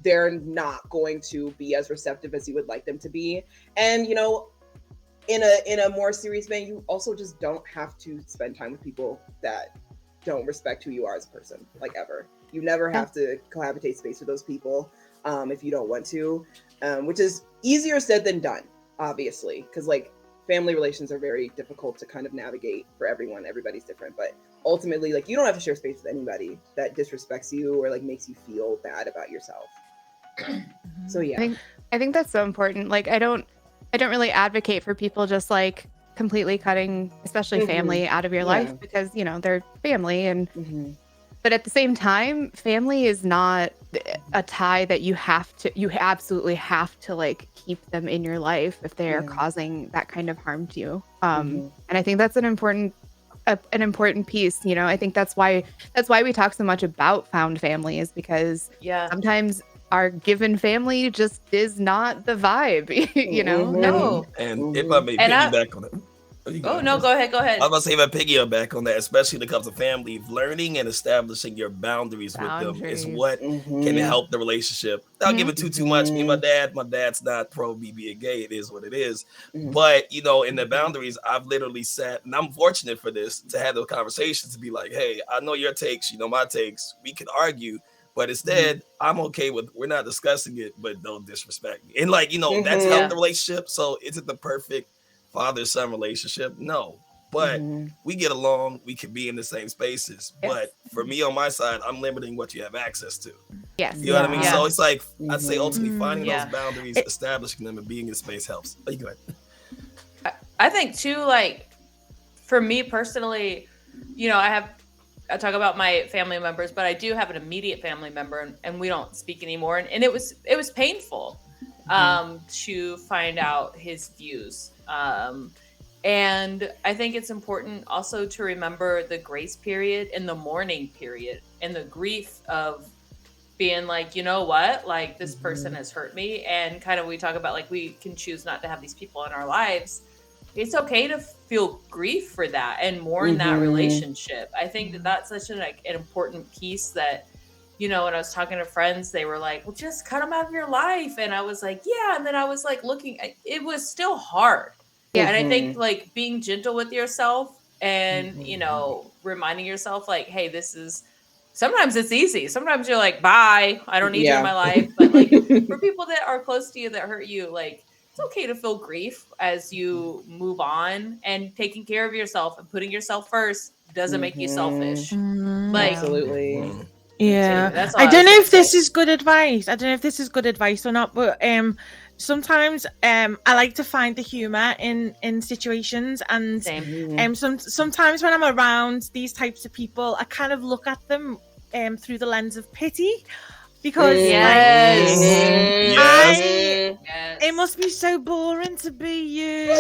they're not going to be as receptive as you would like them to be. And in a more serious vein, you also just don't have to spend time with people that don't respect who you are as a person, like ever. You never have to cohabitate space with those people if you don't want to, which is easier said than done, obviously, because like family relations are very difficult to kind of navigate for everyone. Everybody's different, but ultimately, like you don't have to share space with anybody that disrespects you or like makes you feel bad about yourself. So yeah, I think that's so important. Like I don't really advocate for people just like completely cutting, especially family, out of your life because they're family, and but at the same time, family is not a tie that you absolutely have to like keep them in your life if they are causing that kind of harm to you. And I think that's an important piece. I think that's why we talk so much about found family, is because sometimes our given family just is not the vibe, No. And if I may piggyback on it. Oh, no, go ahead. I was going to say, if I piggyback on that, especially when it comes to family, learning and establishing your boundaries with them is what can help the relationship. Not giving too much. Me and my dad's not pro me being gay. It is what it is. But, in the boundaries, I've literally sat, and I'm fortunate for this, to have those conversations to be like, hey, I know your takes, my takes. We can argue. But instead, I'm okay with, we're not discussing it, but don't disrespect me. And like, that's helped the relationship. So is it the perfect father-son relationship? No. But we get along. We can be in the same spaces. But for me on my side, I'm limiting what you have access to. Yes. You know what I mean? So it's like, I'd say ultimately finding those boundaries, establishing them, and being in space helps. Oh, you go ahead. I think too, like, for me personally, I talk about my family members, but I do have an immediate family member, and we don't speak anymore. And it was painful to find out his views. And I think it's important also to remember the grace period and the mourning period and the grief of being like, you know what, like this person has hurt me. And kind of, we talk about like, we can choose not to have these people in our lives. It's okay to feel grief for that and mourn that relationship. I think that that's such an important piece that, when I was talking to friends, they were like, well, just cut them out of your life. And I was like, yeah. And then I was like, it was still hard. Yeah. And I think like being gentle with yourself and, reminding yourself like, hey, sometimes it's easy. Sometimes you're like, bye, I don't need you in my life. But like for people that are close to you that hurt you, like, it's okay to feel grief as you move on, and taking care of yourself and putting yourself first doesn't make you selfish. Like, absolutely. Yeah. That's all I don't know if say. this is good advice. I don't know if this is good advice or not, but sometimes I like to find the humor in situations, and sometimes when I'm around these types of people, I kind of look at them through the lens of pity. Because it must be so boring to be you,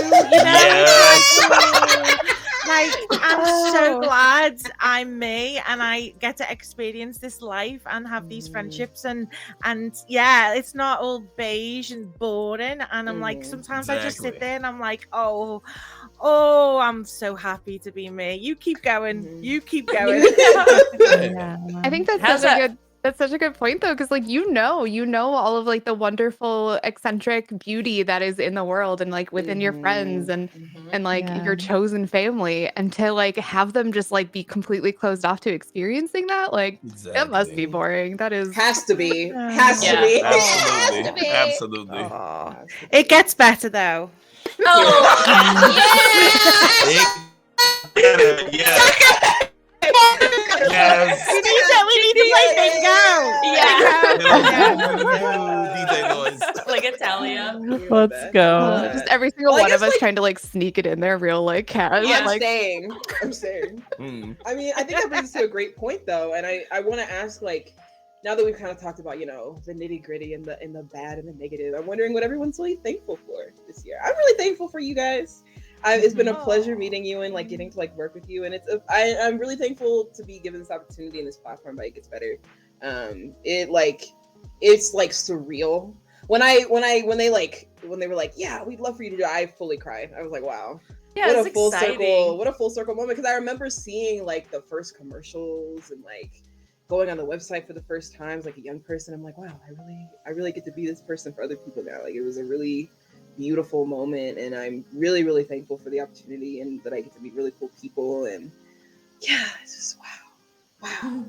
like I'm so glad I'm me and I get to experience this life and have these friendships and it's not all beige and boring, and I'm like, sometimes I just sit there and I'm like, oh, I'm so happy to be me. You keep going. You keep going. I think that's such a good point though, because like all of like the wonderful eccentric beauty that is in the world and like within your friends and like your chosen family, and to like have them just like be completely closed off to experiencing that, like it must be boring. That is has to be absolutely. Oh. It gets better though. Yes. We need to play bingo. DJ noise. Like Italia. Let's go. Just every single one of us trying to like sneak it in there real like cat. I'm like saying. I mean, I think that brings us to a great point though. And I want to ask, like, now that we've kind of talked about, the nitty gritty and the bad and the negative, I'm wondering what everyone's really thankful for this year. I'm really thankful for you guys. It's been a pleasure meeting you and like getting to like work with you, and I'm really thankful to be given this opportunity and this platform by It Gets Better. It's like surreal. When they were like, yeah, we'd love for you to do it, I fully cried. I was like, wow. Yeah, What it's a full exciting. circle, what a full circle moment. Because I remember seeing like the first commercials and like going on the website for the first time as like a young person. I'm like, wow, I really get to be this person for other people now. Like, it was a really beautiful moment, and I'm really, really thankful for the opportunity and that I get to meet really cool people. And yeah, it's just wow.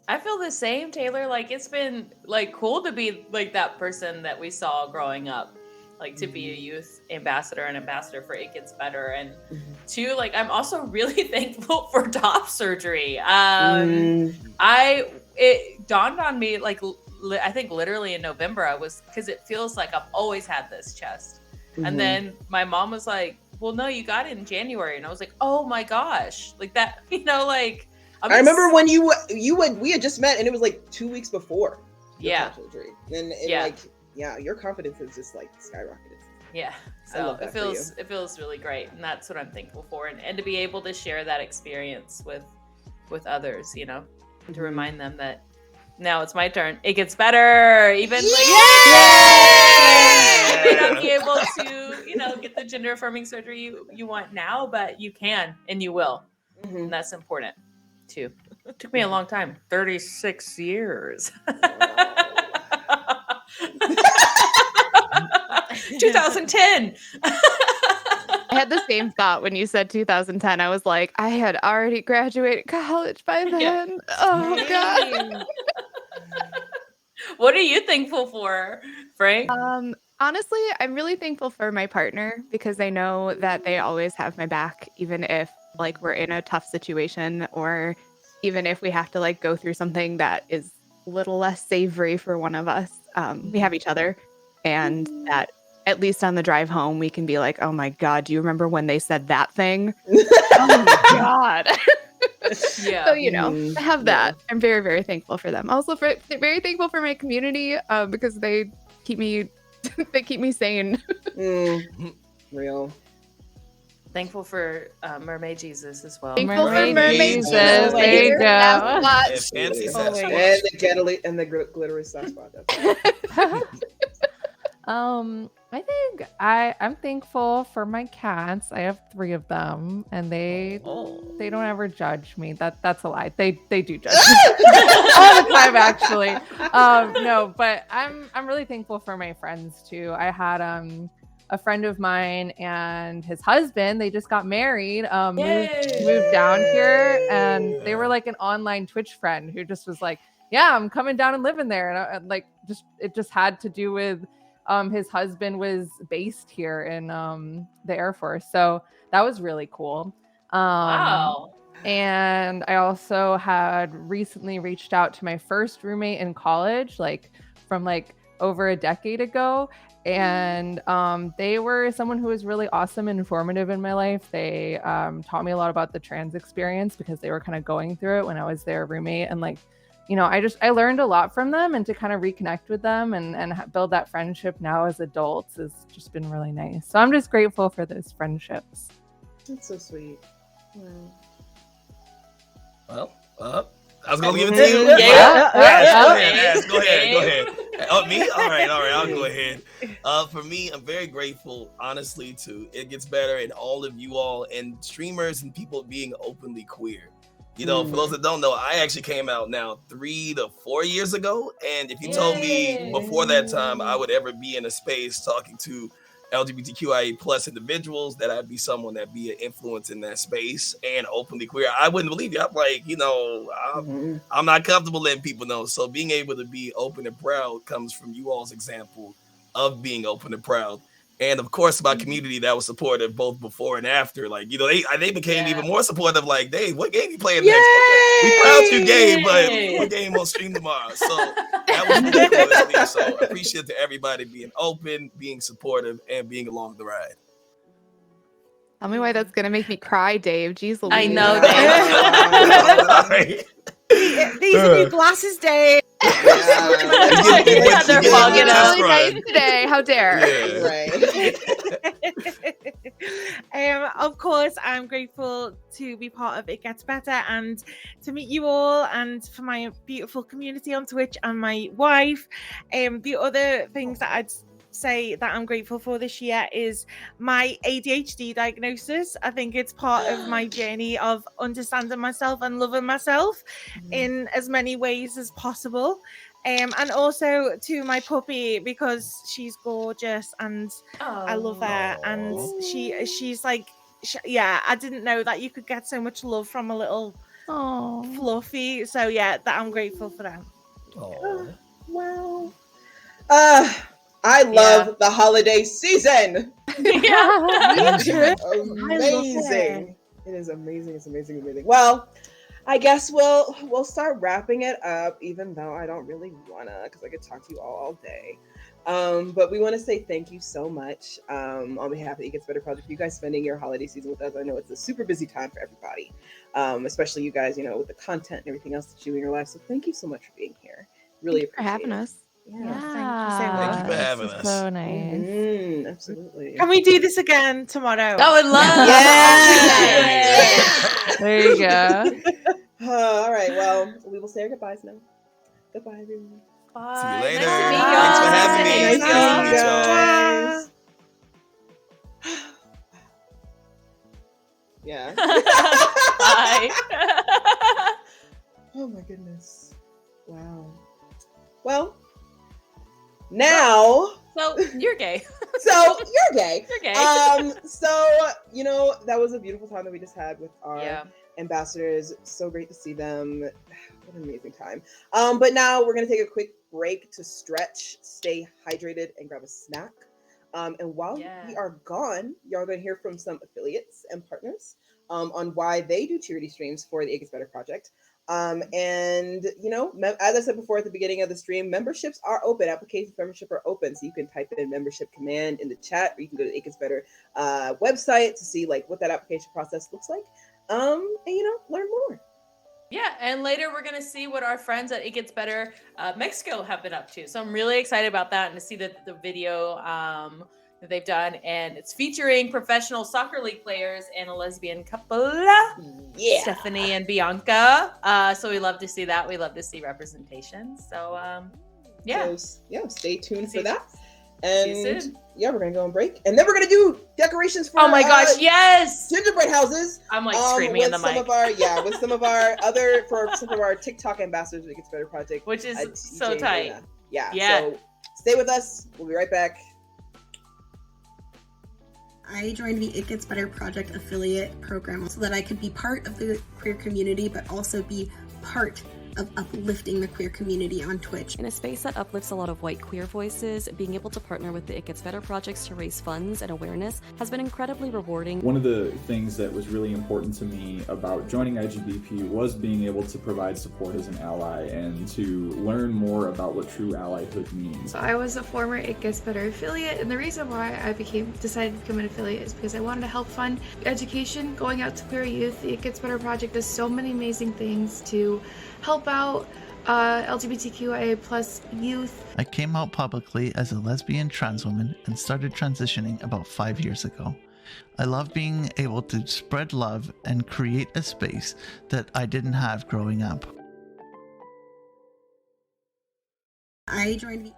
I feel the same, Taylor. Like, it's been like cool to be like that person that we saw growing up, like to be a youth ambassador and ambassador for It Gets Better. And two, like, I'm also really thankful for top surgery. It dawned on me, like, I think literally in November, because it feels like I've always had this chest. And then my mom was like, well, no, you got it in January. And I was like, oh my gosh, like that, like, I remember when we had just met, and it was like 2 weeks before top surgery. And like, yeah, your confidence has just like skyrocketed. Yeah. So it feels really great. And that's what I'm thankful for. And to be able to share that experience with others, and to remind them that now it's my turn. It gets better. Even like, you may not be able to, get the gender affirming surgery you want now, but you can, and you will. And that's important too. It took me a long time, 36 years. 2010. I had the same thought when you said 2010. I was like, I had already graduated college by then. Yeah. Oh God. What are you thankful for, Frank? Honestly, I'm really thankful for my partner, because I know that they always have my back, even if like we're in a tough situation, or even if we have to like go through something that is a little less savory for one of us. We have each other, and that at least on the drive home, we can be like, oh my God, do you remember when they said that thing? Oh my God. Yeah. So, I have that. Yeah. I'm very, very thankful for them. Also very thankful for my community, because they keep me sane. Real. Thankful for Mermaid Jesus as well. Thankful for Mermaid Jesus. There you go. And the glittery Sasquatch. I think I'm thankful for my cats. I have 3 of them, and they don't ever judge me. That's a lie. They do judge me all the time, actually. No, but I'm really thankful for my friends too. I had a friend of mine and his husband. They just got married. Moved down here, and they were like an online Twitch friend who just was like, "Yeah, I'm coming down and living there." And it just had to do with. His husband was based here in the Air Force. So that was really cool. Wow. And I also had recently reached out to my first roommate in college, from over a decade ago. And they were someone who was really awesome and informative in my life. They taught me a lot about the trans experience, because they were kind of going through it when I was their roommate. And I learned a lot from them, and to kind of reconnect with them and build that friendship now as adults has just been really nice. So I'm just grateful for those friendships. That's so sweet. Well, I was gonna give it to you. Go ahead. Oh, me? All right. I'll go ahead. For me, I'm very grateful, honestly, to It Gets Better and all of you all and streamers and people being openly queer. For those that don't know, I actually came out now 3 to 4 years ago. And if you told me before that time I would ever be in a space talking to LGBTQIA plus individuals, that I'd be someone that'd be an influence in that space and openly queer, I wouldn't believe you. I'm like, I'm not comfortable letting people know. So being able to be open and proud comes from you all's example of being open and proud. And of course, my community that was supportive both before and after, they became even more supportive. Like, Dave, what game you playing next? We proud you, Gabe, but what game on stream tomorrow? So that was really cool to me. So appreciate to everybody being open, being supportive, and being along the ride. Tell me why that's gonna make me cry, Dave. Jeez Louise. I know, Dave. These are new glasses, Dave. They're fogging up. Really nice today. How dare? Yeah. Right. Of course, I'm grateful to be part of It Gets Better and to meet you all, and for my beautiful community on Twitch and my wife. The other things that I'd say that I'm grateful for this year is my ADHD diagnosis. I think it's part of my journey of understanding myself and loving myself in as many ways as possible. And also to my puppy, because she's gorgeous and I love her. And she's like, yeah, I didn't know that you could get so much love from a little fluffy. So yeah, that I'm grateful for them. Wow. I love the holiday season. Me too. Amazing. It is amazing. It's amazing, amazing. Well, I guess we'll start wrapping it up, even though I don't really wanna, because I could talk to you all day. But we want to say thank you so much on behalf of the It Gets Better Project for you guys spending your holiday season with us. I know it's a super busy time for everybody, especially you guys, with the content and everything else that you do in your life. So thank you so much for being here. Really appreciate for having it. us. Yeah, thank you so much. Thank you for having us. So nice. Absolutely. Can we do this again tomorrow? I would love Yeah. There you go. All right. Well, we will say our goodbyes now. Goodbye, everyone. Bye. See you later. Nice to meet Bye. y'all. Thanks for having me. Nice to Nice meet to meet y'all. you guys. Yeah. Bye. Oh my goodness. Wow. Well, now. So you're gay. So you're gay. You're gay. So that was a beautiful time that we just had with our ambassadors. So great to see them. What an amazing time. But now we're gonna take a quick break to stretch, stay hydrated, and grab a snack. And while we are gone, y'all are gonna hear from some affiliates and partners on why they do charity streams for the It Gets Better Project. And as I said before at the beginning of the stream, memberships are open. Applications for membership are open, so you can type in membership command in the chat, or you can go to the It Gets Better website to see what that application process looks like, and learn more. Yeah, and later we're gonna see what our friends at It Gets Better Mexico have been up to. So I'm really excited about that and to see the video that they've done, and it's featuring professional soccer league players and a lesbian couple, Stephanie and Bianca. So we love to see that. We love to see representation. So stay tuned for that. See you And soon. we're gonna go on break, and then we're gonna do decorations for oh my gosh, yes, gingerbread houses. I'm like screaming in the mic. With some of our TikTok ambassadors of the It Gets Better Project, which is so DJ tight. Lena. Yeah. So stay with us. We'll be right back. I joined the It Gets Better Project affiliate program so that I could be part of the queer community, but also be part of uplifting the queer community on Twitch. In a space that uplifts a lot of white queer voices, being able to partner with the It Gets Better projects to raise funds and awareness has been incredibly rewarding. One of the things that was really important to me about joining IGBP was being able to provide support as an ally and to learn more about what true allyhood means. I was a former It Gets Better affiliate, and the reason why I decided to become an affiliate is because I wanted to help fund education going out to queer youth. The It Gets Better project does so many amazing things to help out LGBTQIA plus youth. I came out publicly as a lesbian trans woman and started transitioning about 5 years ago. I love being able to spread love and create a space that I didn't have growing up. I joined the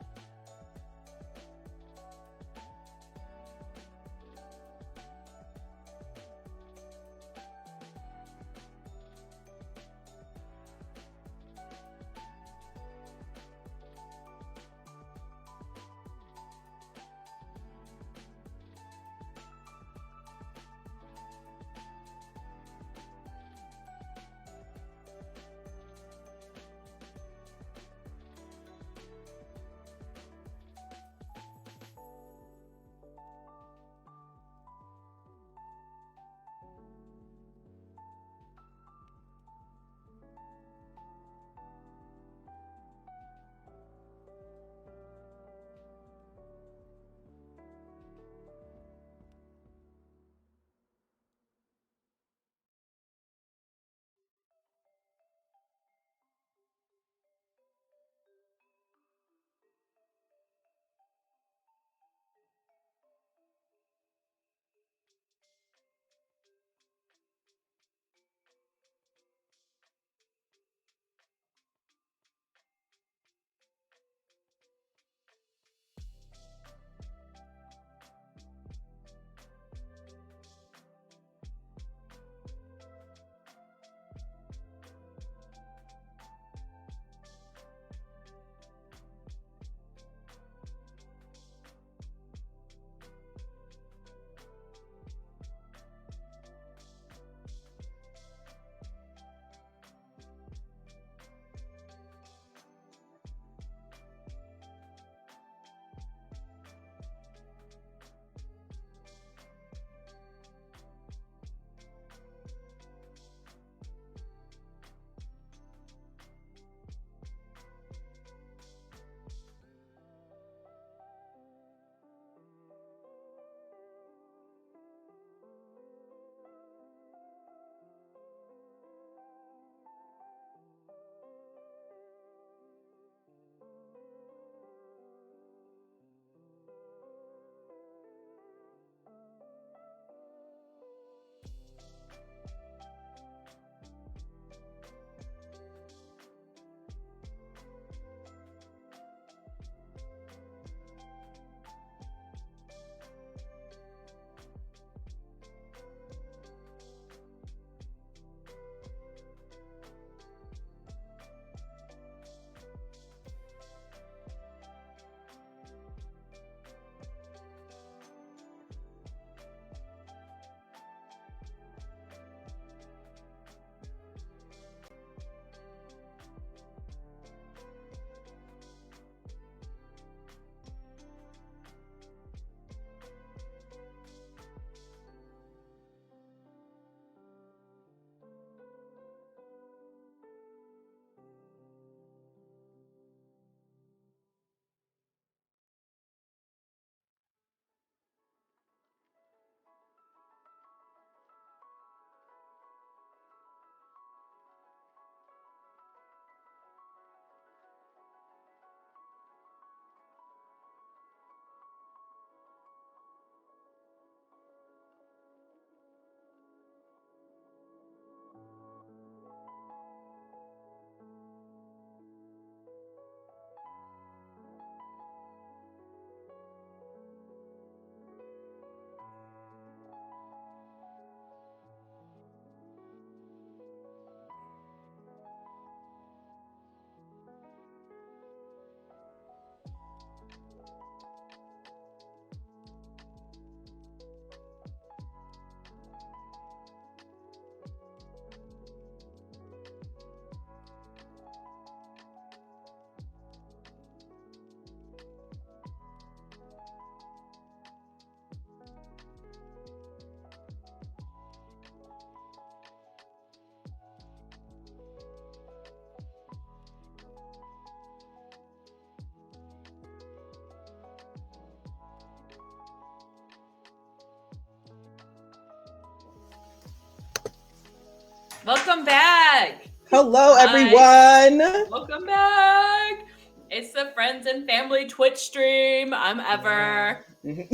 Welcome back. Hello, Hi. everyone. Welcome back. It's the Friends and Family Twitch stream. I'm Ever.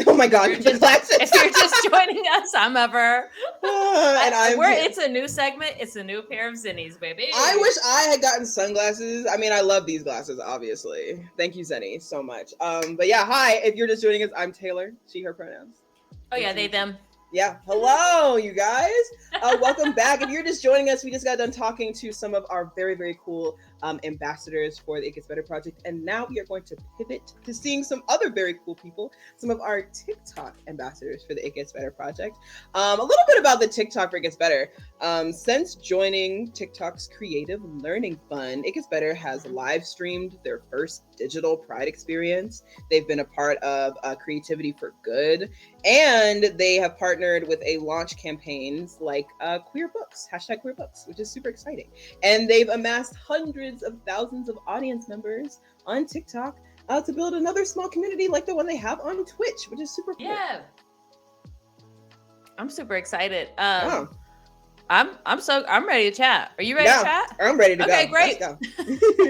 Oh my God, If you're just joining us, I'm Ever. It's a new segment. It's a new pair of zennies, baby. I wish I had gotten sunglasses. I mean, I love these glasses, obviously. Thank you, Zenni, so much. But yeah, hi. If you're just joining us, I'm Taylor. She, her pronouns. Oh yeah, they, them. Yeah. Hello, you guys. Welcome back. If you're just joining us, we just got done talking to some of our very, very cool ambassadors for the It Gets Better project. And now we are going to pivot to seeing some other very cool people, some of our TikTok ambassadors for the It Gets Better project. A little bit about the TikTok for It Gets Better. Since joining TikTok's Creative Learning Fund, It Gets Better has live streamed their first digital Pride experience. They've been a part of Creativity for Good, and they have partnered with a launch campaigns like Queer Books, #QueerBooks, which is super exciting. And they've amassed hundreds of thousands of audience members on TikTok to build another small community like the one they have on Twitch, which is super cool. Yeah. I'm super excited. Yeah. I'm ready to chat. Are you ready to chat? I'm ready to go. Okay, great. Let's go.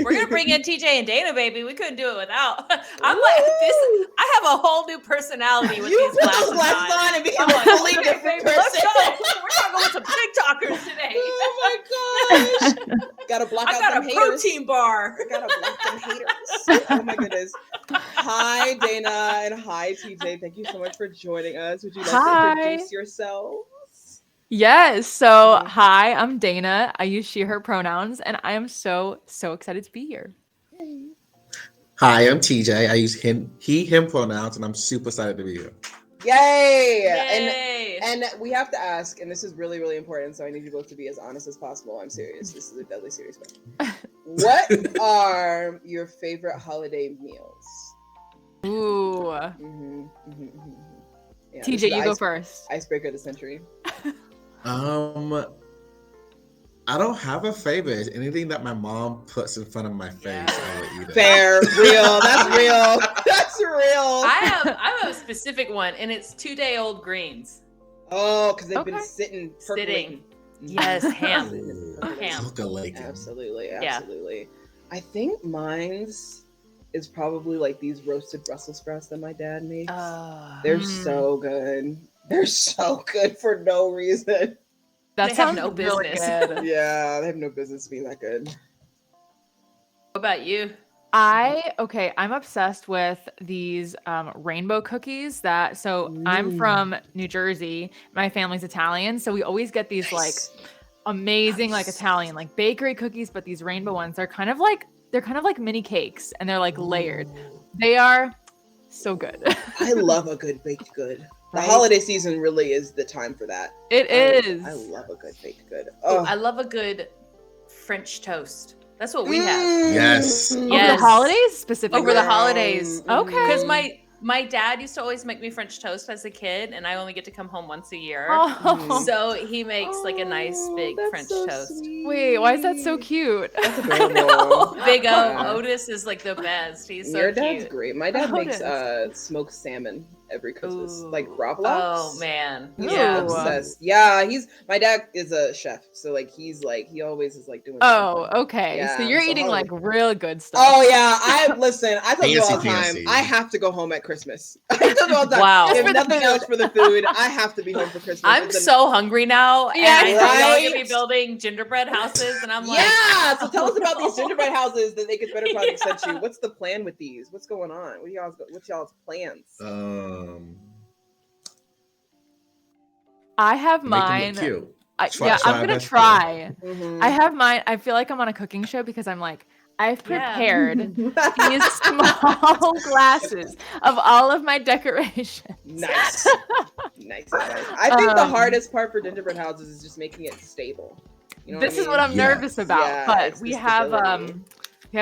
We're gonna bring in TJ and Dana, baby. We couldn't do it without. I'm like this. I have a whole new personality with these glasses on and be I'm a like, fully okay, different baby, let's person. go. We're talking with some TikTokers today. Oh my gosh. Gotta block out I got them a haters. protein bar. I gotta block them haters. Oh my goodness. Hi, Dana, and hi, TJ. Thank you so much for joining us. Would you like to introduce yourselves? Yes. So, hi, I'm Dana. I use she, her pronouns, and I am so excited to be here. Hi, I'm TJ. I use him, he, him pronouns, and I'm super excited to be here. Yay! And we have to ask, and this is really, really important, so I need you both to be as honest as possible. I'm serious. This is a deadly serious question. What are your favorite holiday meals? Ooh. Yeah, TJ, you go first. Icebreaker of the century. I don't have a favorite. Anything that my mom puts in front of my face, I will eat it. Fair, real. That's real. That's real. I have a specific one, and it's 2-day-old greens. Oh, because they've been sitting. Yes, ham. Absolutely. I think mine's is probably like these roasted Brussels sprouts that my dad makes. They're so good. They're so good for no reason. They have no business. Really yeah, they have no business being that good. What about you? I'm obsessed with these rainbow cookies I'm from New Jersey. My family's Italian, so we always get these like amazing like Italian like bakery cookies, but these rainbow ones they're kind of like mini cakes and they're like layered. They are so good. I love a good baked good. The holiday season really is the time for that. It is. I love a good baked good. Oh, I love a good French toast. That's what we have. Yes. Over the holidays specifically? Over the holidays. Okay. Because my dad used to always make me French toast as a kid, and I only get to come home once a year. Oh. So he makes like a nice big French toast. Sweet. Wait, why is that so cute? That's adorable. Big Otis is like the best. He's so Your cute. dad's great. My dad makes smoked salmon every Christmas, like gravlax. Oh man, yeah, obsessed. Yeah, my dad is a chef, so like he always is like doing. Oh, okay. Yeah, so you're eating like real good stuff. Oh yeah, I tell you all the time. I have to go home at Christmas. I tell you all the time. Wow. If nothing else for the food, I have to be home for Christmas. I'm so hungry now. Yeah, and I know you're gonna be building gingerbread houses, and I'm like, yeah. So tell us about these gingerbread houses that It Gets Better project sent you. What's the plan with these? What's going on? What's y'all's plans? I have mine. I'm gonna try. I have mine. I feel like I'm on a cooking show because I'm like, I've prepared these small glasses of all of my decorations. Nice. I think the hardest part for gingerbread houses is just making it stable. You know this is what I'm nervous about, but we have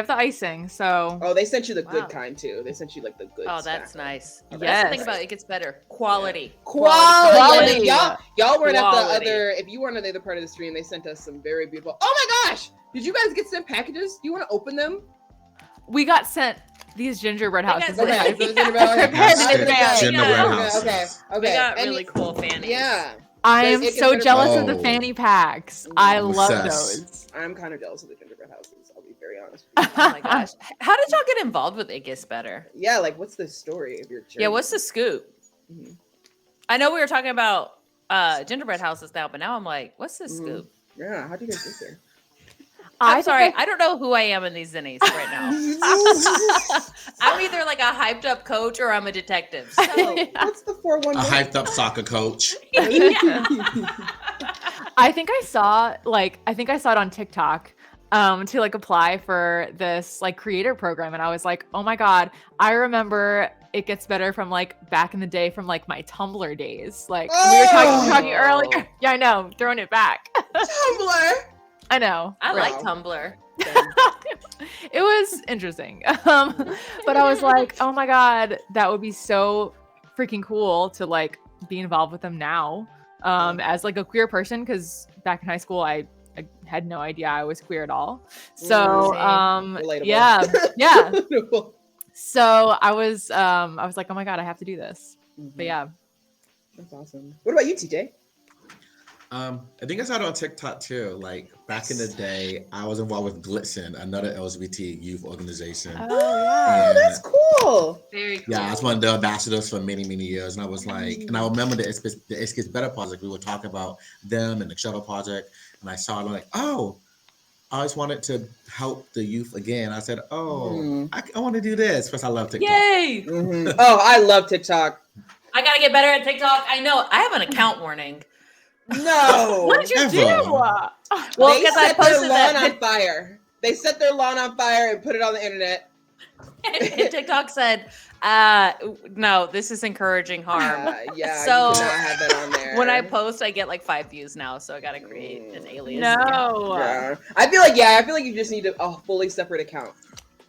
the icing, so. Oh, they sent you the good kind too. They sent you like the good. Oh, that's nice. Oh, That's the thing about It Gets Better. Quality. Quality. Y'all weren't at the other. If you weren't at the other part of the stream, they sent us some very beautiful. Oh my gosh! Did you guys get sent packages? Do you want to open them? We got sent these gingerbread houses. Okay. Gingerbread houses. Okay. We got really cool fannies. Yeah. I Does am it get so better jealous of the Oh. fanny packs. I I'm love obsessed. those. I'm kind of jealous of the gingerbread houses. I'll be very honest. Oh my gosh. How did y'all get involved with It Gets Better? Yeah, like what's the story of your journey? Yeah, what's the scoop? Mhm. I know we were talking about gingerbread houses now, but now I'm like, what's the scoop? Yeah, how'd you guys get there? I'm think sorry, I don't know who I am in these zennies right now. I'm either like a hyped up coach or I'm a detective. So What's the 411? A hyped up soccer coach. yeah. I think I saw it on TikTok to like apply for this like creator program, and I was like, oh my god, I remember It Gets Better from like back in the day, from like my Tumblr days. Like we were talking earlier. Yeah, I know, throwing it back. Tumblr. I know. I Wow. like Tumblr. It was interesting. But I was like, oh my god, that would be so freaking cool to like be involved with them now as like a queer person, because back in high school I had no idea I was queer at all. So Relatable. yeah. So I was like, oh my god, I have to do this. But yeah. That's awesome. What about you, TJ? I think I saw it on TikTok too. Like back in the day, I was involved with Blitzen, another LGBT youth organization. Oh yeah. Oh, that's cool. Very cool. Yeah, I was one of the ambassadors for many, many years. And I was like, and I remember the It Gets Better project. We were talking about them and the Shuttle Project. And I saw it, I'm like, oh, I always wanted to help the youth again. I said, oh, I want to do this because I love TikTok. Yay! Oh, I love TikTok. I gotta get better at TikTok. I know. I have an account warning. No. What did you do? Well, They because I set their posted lawn that. on fire. They set their lawn on fire and put it on the internet. And TikTok said, no, this is encouraging harm. Yeah, So you cannot have that on there. when I post, I get like 5 views now, so I gotta create an alias. No. Yeah. I feel like you just need a fully separate account.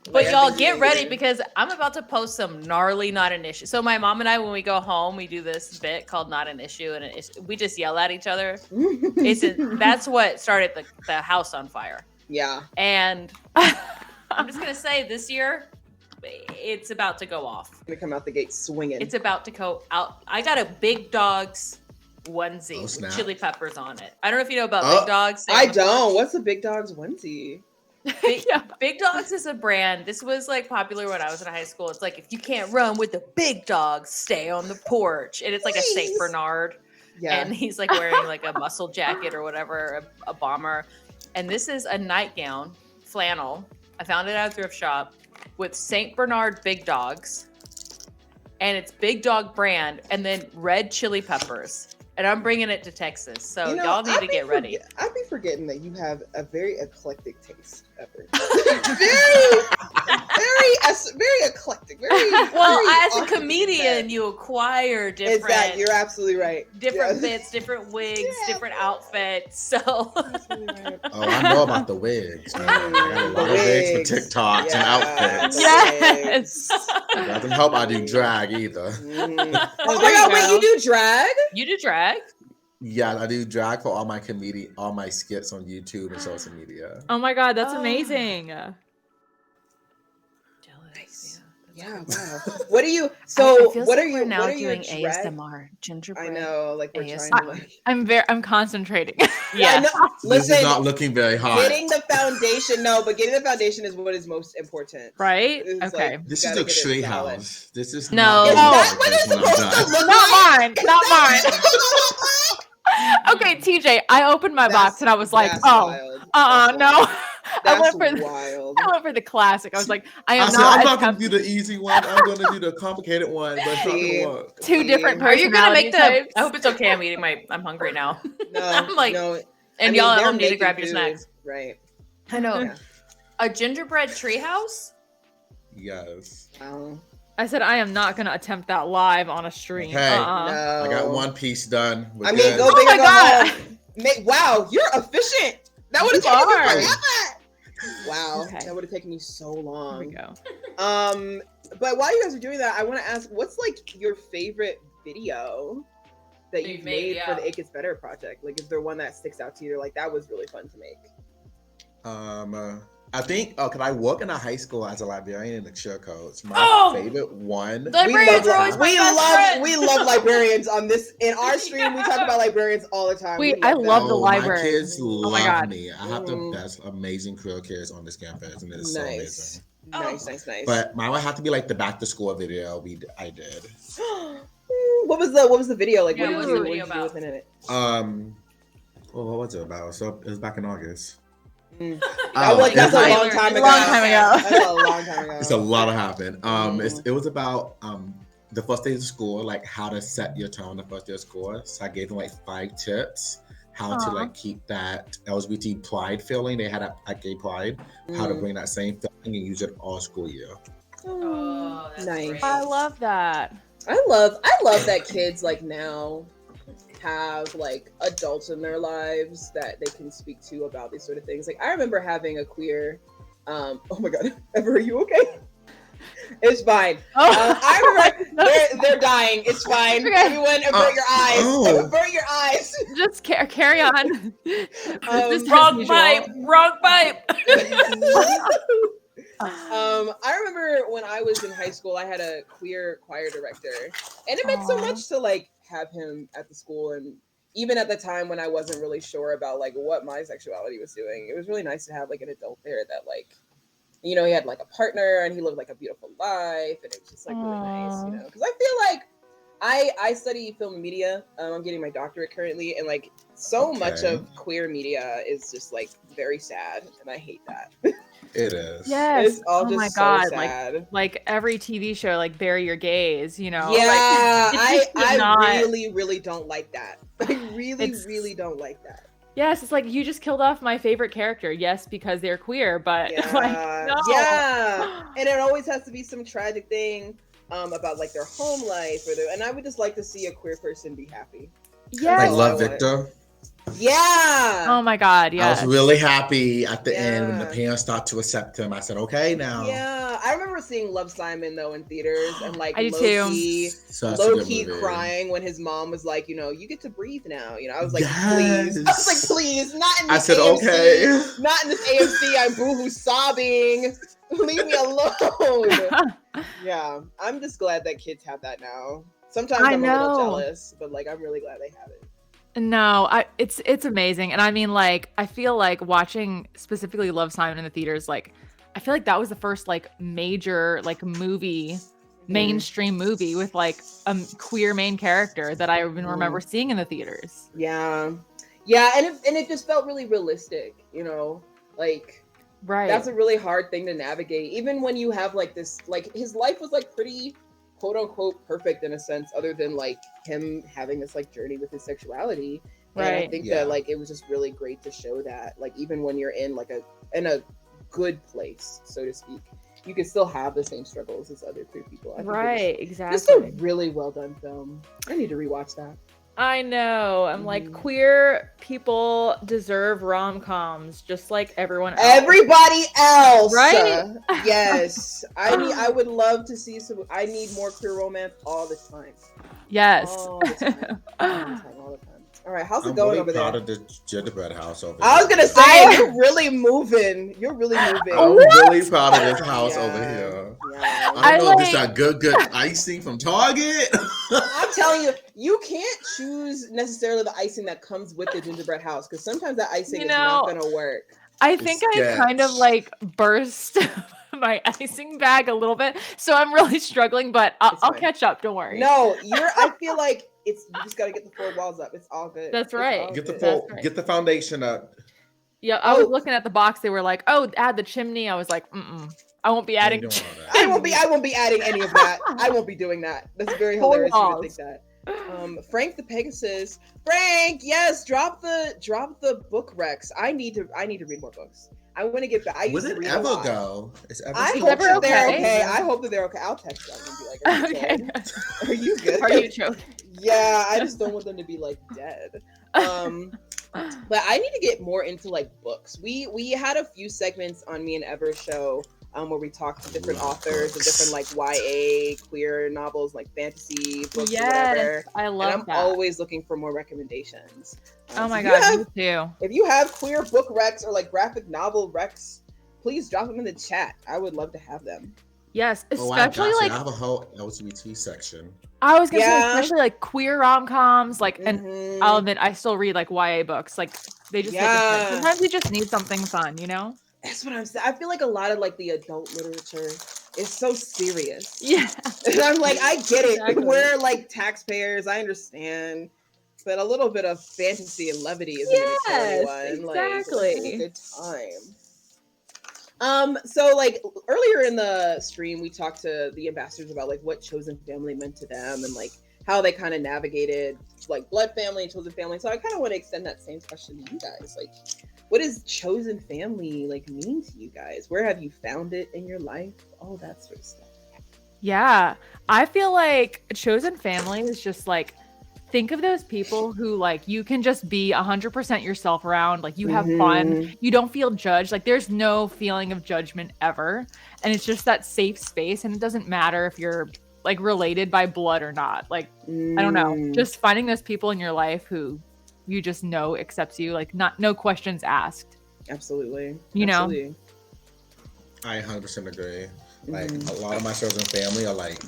But Like, I y'all think get you ready need- because I'm about to post some gnarly not an issue. So my mom and I, when we go home, we do this bit called not an issue, and we just yell at each other. That's what started the house on fire. Yeah. And I'm just gonna say this year, it's about to go off. Gonna come out the gate swinging. It's about to go out. I got a Big Dogs onesie with snap. chili peppers on it. I don't know if you know about Oh. Big Dogs. I don't. What's the Big Dogs onesie? Big Dogs is a brand. This was like popular when I was in high school. It's like, if you can't run with the big dogs, stay on the porch. And it's like a Saint Bernard. Yeah. And he's like wearing like a muscle jacket or whatever, a bomber. And this is a nightgown, flannel. I found it at a thrift shop with Saint Bernard Big Dogs. And it's Big Dog brand, and then red chili peppers. And I'm bringing it to Texas. So You know, y'all need to get ready. I'd be forgetting that you have a very eclectic taste, Pepper. very eclectic. Very Well, as a authentic comedian, taste. you acquire different. Exactly. You're absolutely right. Different Yes. bits, different wigs, different outfits. So Oh, I know about the wigs. Man. I got a lot of wigs for TikToks and outfits. Yes. Doesn't help I do drag either. Oh my there god, you wait, go. you do drag? You do drag? Yeah, I do drag for all my skits on YouTube and social media. Oh my god, that's amazing. Jealous. Yeah, wow. What do you what are you we're now what are your doing drag? ASMR gingerbread? I know, like we're ASMR. trying to I'm concentrating. Yeah, no, This listen, is not looking very hard. getting the foundation, but getting the foundation is what is most important. Right? It's Okay. like, This you is gotta a get it tree solid. house. This is No. not Is the that what house it's when I'm supposed to done. look Not like? mine. Not mine. Okay, TJ, I opened my box and I was like, That's oh, wild. That's no. wild. I That's went for wild. I went for the classic. I was like, I I am said, not I'm not going to attempting do the easy one. I'm going to do the complicated one, but it's not going to work. two different Are you gonna personality make the? types. I hope it's okay. I'm hungry now. No, I'm like, no. and I mean, y'all at they're home need to making grab your food, snacks. Right. I know. Yeah. A gingerbread treehouse? Yes. Wow. I said I am not gonna attempt that live on a stream. Okay. No. I got one piece done. We're I mean, good. go Oh big my or go God. home. Wow, you're efficient. That would have You taken are. me forever. Wow, Okay. that would have taken me so Here we long. go. But while you guys are doing that, I want to ask, what's like your favorite video that you've made for the It Gets Better project? Like, is there one that sticks out to you? Like, that was really fun to make. I think, cause I work in a high school as a librarian in the cheer codes. My favorite one. Librarians are always my best friend. We love librarians on this. In our stream, we talk about librarians all the time. I love the library. My kids Oh my love God. me. I have the best, amazing career kids on this campus, and it is so amazing. Nice. But mine would have to be like the back to school video I did. What was the video like? Yeah, what did you do within it? What was it about? So it was back in August. That's a long time ago. That's a long time ago. It's a lot of happened. It was about the first day of school, like how to set your tone the first day of school. So I gave them like 5 tips how to like keep that LGBT pride feeling they had at Gay Pride, how to bring that same feeling and use it all school year. Oh, that's nice. great. I love that. I love that kids like now have like adults in their lives that they can speak to about these sort of things. Like I remember having a queer oh my god, Ever, are you okay? It's fine. I remember they're dying. It's fine. Okay. Everyone avert your eyes. Avert your eyes. Just carry on. Wrong pipe. I remember when I was in high school, I had a queer choir director, and it meant so much to like have him at the school. And even at the time when I wasn't really sure about like what my sexuality was doing, it was really nice to have like an adult there that like, you know, he had like a partner and he lived like a beautiful life, and it was just like really nice, you know, because I feel like I study film and media. I'm getting my doctorate currently, and like so much of queer media is just like very sad, and I hate that. It is. Yes. It's all just my God. so sad. Like every TV show, like Bury Your Gays, you know? Yeah, like, I really don't like that. I really don't like that. Yes, it's like you just killed off my favorite character. Yes, because they're queer, but like no. Yeah, and it always has to be some tragic thing about like their home life and I would just like to see a queer person be happy. Yeah, I love Victor. Yeah. Oh my God. Yeah. I was really happy at the end when the parents start to accept him. I said, okay, now. Yeah. I remember seeing Love, Simon though in theaters and like I do low key crying when his mom was like, you know, you get to breathe now. You know, I was like, please. I was like, please, not in this I said, AMC. okay. Not in this AMC. I'm boohoo sobbing. Leave me alone. Yeah. I'm just glad that kids have that now. Sometimes I'm a little jealous, but like I'm really glad they have it. No, it's amazing. And I mean, like, I feel like watching specifically Love, Simon in the theaters, like, I feel like that was the first like major like movie, mainstream movie with like a queer main character that I even remember seeing in the theaters. Yeah. Yeah, and it just felt really realistic, you know, like that's a really hard thing to navigate. Even when you have like this, like his life was like pretty quote unquote perfect in a sense, other than like him having this like journey with his sexuality. And I think that like it was just really great to show that like even when you're in like in a good place, so to speak, you can still have the same struggles as other queer people. I think exactly. It's a really well done film. I need to rewatch that. I know. I'm like, queer people deserve rom-coms just like everyone else. Everybody else. Right? Yes. I would love to see I need more queer romance all the time. Yes. All the time. All the time. All right, how's it going over there? I'm really proud of the gingerbread house over here. I was gonna say you're really moving. You're really moving. I'm really proud of this house over here. Yeah. I don't know if this got good icing from Target. I'm telling you, you can't choose necessarily the icing that comes with the gingerbread house because sometimes that icing is not gonna work. I think I kind of like burst my icing bag a little bit, so I'm really struggling. But I'll catch up. Don't worry. No, I feel like you just gotta get the 4 walls up. It's all good. That's right. Get the foundation up. Yeah, I was looking at the box. They were like, "Oh, add the chimney." I was like, I won't be adding. I won't be adding any of that. I won't be doing that. That's very hilarious to think that. Frank the Pegasus. Frank, yes, drop the book Rex. I need to read more books. I want to get back. Would it ever go? I hope that they're okay. I hope that they're okay. I'll text them and be like, are you good? Are you joking? Yeah, I just don't want them to be like dead. But I need to get more into like books. We had a few segments on me and Ever's show where we talked to different authors and different like YA queer novels, like fantasy books or whatever. I love and I'm always looking for more recommendations. Oh my god, me too. If you have queer book recs or like graphic novel recs, please drop them in the chat. I would love to have them. Yes, Oh, I especially got you. like I have a whole LGBT section. I was gonna say, Yeah. especially like queer rom-coms, like, and Mhm. I'll admit I still read like YA books. Like they just hit different. Yeah. Sometimes you just need something fun, you know? That's what I'm saying. I feel like a lot of like the adult literature is so serious. Yeah. And I'm like, I get it. Exactly. We're like taxpayers. I understand. But a little bit of fantasy and levity isn't going to kill anyone. Like, let's have a good time. So like earlier in the stream, we talked to the ambassadors about like what chosen family meant to them and like how they kind of navigated like blood family and chosen family. So I kind of want to extend that same question to you guys. Like, what does chosen family like mean to you guys? Where have you found it in your life? All that sort of stuff. Yeah. I feel like chosen family is just like, think of those people who like you can just be 100% yourself around, like you have fun, you don't feel judged, like there's no feeling of judgment ever, and it's just that safe space, and it doesn't matter if you're like related by blood or not. Like I don't know, just finding those people in your life who you just know accepts you, like no questions asked. Absolutely. You know, I 100% agree. Like a lot of my chosen family are like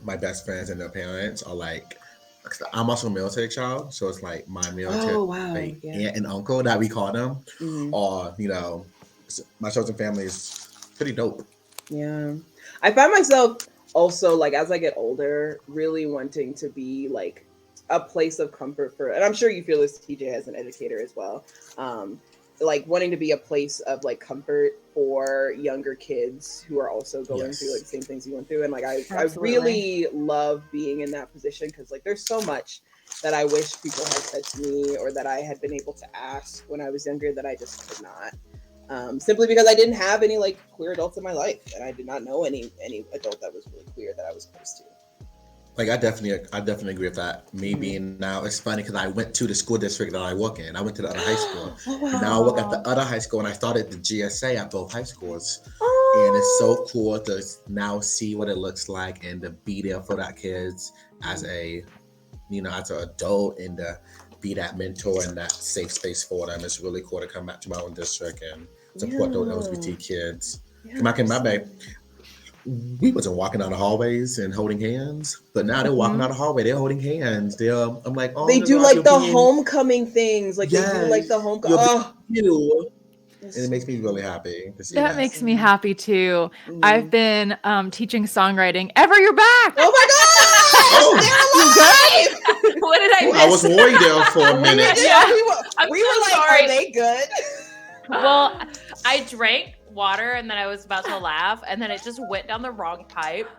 my best friends and their parents are like, I'm also a military child, so it's like my military aunt and uncle that we call them, or you know, my chosen family is pretty dope. Yeah, I find myself also like as I get older, really wanting to be like a place of comfort for, and I'm sure you feel this, TJ, as an educator as well. Like wanting to be a place of like comfort for younger kids who are also going through like the same things you went through. And like I really love being in that position because like there's so much that I wish people had said to me or that I had been able to ask when I was younger that I just could not. Simply because I didn't have any like queer adults in my life, and I did not know any adult that was really queer that I was close to. Like I definitely agree with that. Me being now, it's funny because I went to the school district that I work in. I went to the other high school, and now I work at the other high school, and I started the GSA at both high schools. And it's so cool to now see what it looks like and to be there for that kids as a, you know, as an adult and to be that mentor and that safe space for them. It's really cool to come back to my own district and support those LGBT kids. Back in my day, we wasn't walking down the hallways and holding hands, but now they're walking down the hallway, they're holding hands. I'm like, oh, they do like the homecoming things, like they do like the homecoming. And it makes me really happy to see that. Makes me happy too. I've been teaching songwriting. Ever, you're back! Oh my gosh! They're alive! What did I miss? I was worried there for a minute. We were like, sorry. are they good? Well, I drank water and then I was about to laugh and then it just went down the wrong pipe.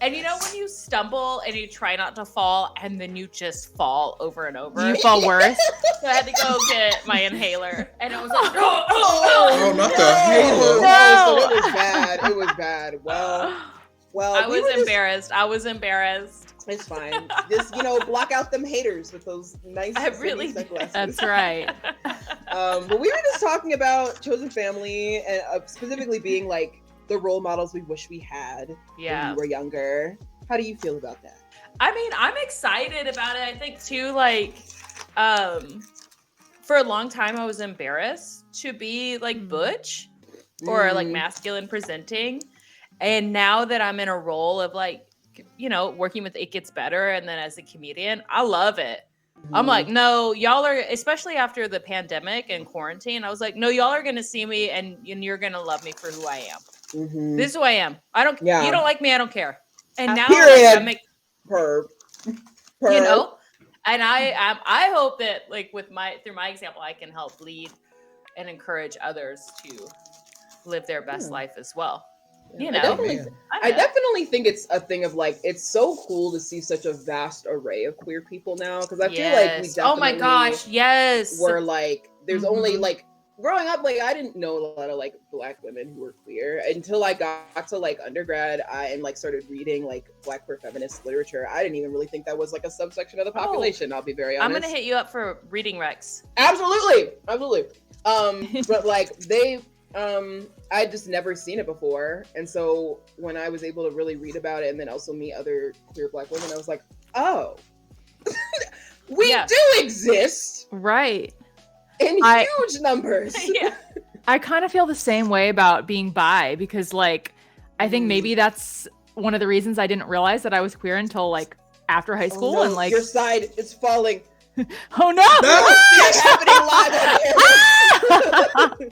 And you know when you stumble and you try not to fall and then you just fall over and over? You fall worse. So I had to go get my inhaler and it was like, oh, not the inhaler. No. So it was bad. It was bad. Well, I was embarrassed. It's fine. Just, you know, block out them haters with those nice sunglasses. That's right. But we were just talking about chosen family and specifically being like the role models we wish we had when we were younger. How do you feel about that? I mean, I'm excited about it. I think too, like, for a long time I was embarrassed to be like butch or like masculine presenting. And now that I'm in a role of like, you know, working with It Gets Better and then as a comedian, I love it. I'm like, no, y'all are, especially after the pandemic and quarantine, I was like, no, y'all are going to see me and you're going to love me for who I am. This is who I am. You don't like me, I don't care. And now Period. You know, and I hope that like through my example, I can help lead and encourage others to live their best life as well. You know, I definitely think it's a thing of like, it's so cool to see such a vast array of queer people now. Cause I feel like we definitely oh my gosh, yes. We're like, there's only like growing up, like I didn't know a lot of like Black women who were queer until I got to like undergrad and like started reading like Black queer feminist literature. I didn't even really think that was like a subsection of the population. I'll be very honest. I'm gonna hit you up for reading Rex. Absolutely. But like I'd just never seen it before. And so when I was able to really read about it and then also meet other queer Black women, I was like, oh, we do exist. Right. In huge numbers. I kind of feel the same way about being bi because like I think maybe that's one of the reasons I didn't realize that I was queer until like after high school no, and like your side is falling. Oh no! It's happening live on camera.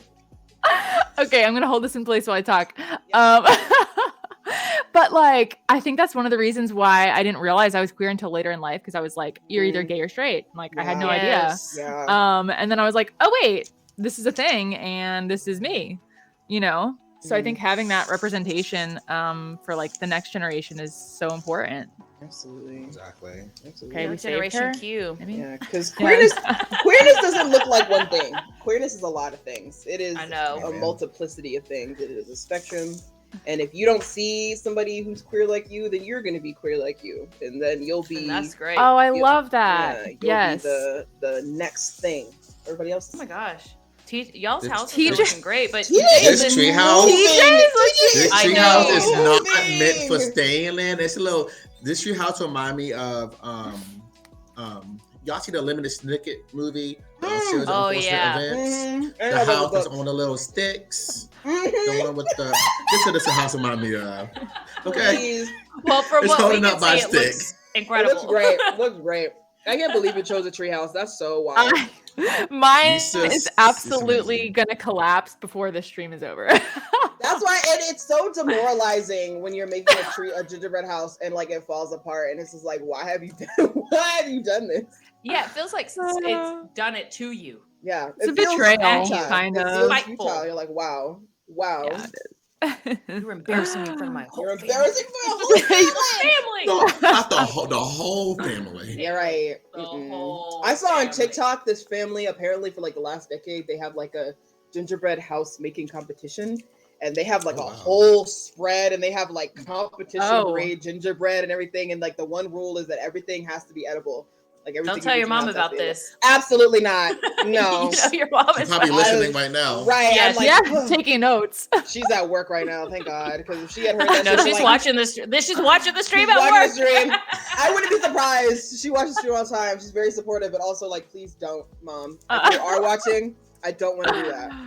Okay, I'm gonna hold this in place while I talk. But like, I think that's one of the reasons why I didn't realize I was queer until later in life because I was like, you're either gay or straight. Like, I had no idea. Yeah. And then I was like, oh wait, this is a thing, and this is me. You know. So I think having that representation for like the next generation is so important. Absolutely. Exactly. Absolutely. Okay, Generation Q. Yeah, because queerness doesn't look like one thing. Queerness is a lot of things. It is a multiplicity of things. It is a spectrum. And if you don't see somebody who's queer like you, then you're going to be queer like you, and then you'll be. And that's great. Oh, I love that. Yeah, you'll be the next thing. Everybody else. Oh my gosh. Y'all's house is TJ looking great, but this treehouse is not moving. meant for staying in. It's a little. This treehouse remind me of y'all see the Limited Snicket movie? Series of Unfortunate Events. The house that's on the little sticks. The one with the. This is the house remind me of. Okay. Well, from it's what holding we up can by see, it sticks. looks incredible. It looks great. It looks great. I can't believe you chose a treehouse. That's so wild. Mine is absolutely gonna collapse before the stream is over. That's why, and it's so demoralizing when you're making a gingerbread house and like it falls apart, and it's just like, why have you done this? Yeah, it feels like it's done it to you. Yeah, it's a betrayal, kind of. It feels futile. You're like, wow. Yeah, you're embarrassing me in front of my whole family. You're embarrassing for a whole family. No, not the whole family. Yeah, right. I saw on TikTok this family, apparently for like the last decade, they have like a gingerbread house making competition. And they have like a whole spread, and they have like competition grade gingerbread and everything. And like the one rule is that everything has to be edible. Like everything. Don't tell your mom about this. Absolutely not. No. Your mom is probably listening right now. Right. Yeah, I'm like, taking notes. She's at work right now. Thank God, because if she had heard that, no, she's watching this. She's watching the stream at work. I wouldn't be surprised. She watches the stream all the time. She's very supportive, but also like, please don't, Mom. If you are watching, I don't want to do that. I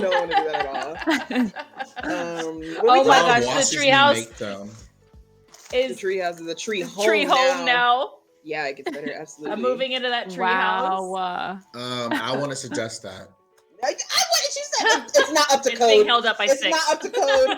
don't want to do that at all. Oh my gosh, the treehouse is the treehouse is a tree home. Tree home now. Yeah, it gets better. Absolutely. I'm moving into that tree house. I want to suggest that. She said it's not up to code. Being held up by it's 6. Not up to code.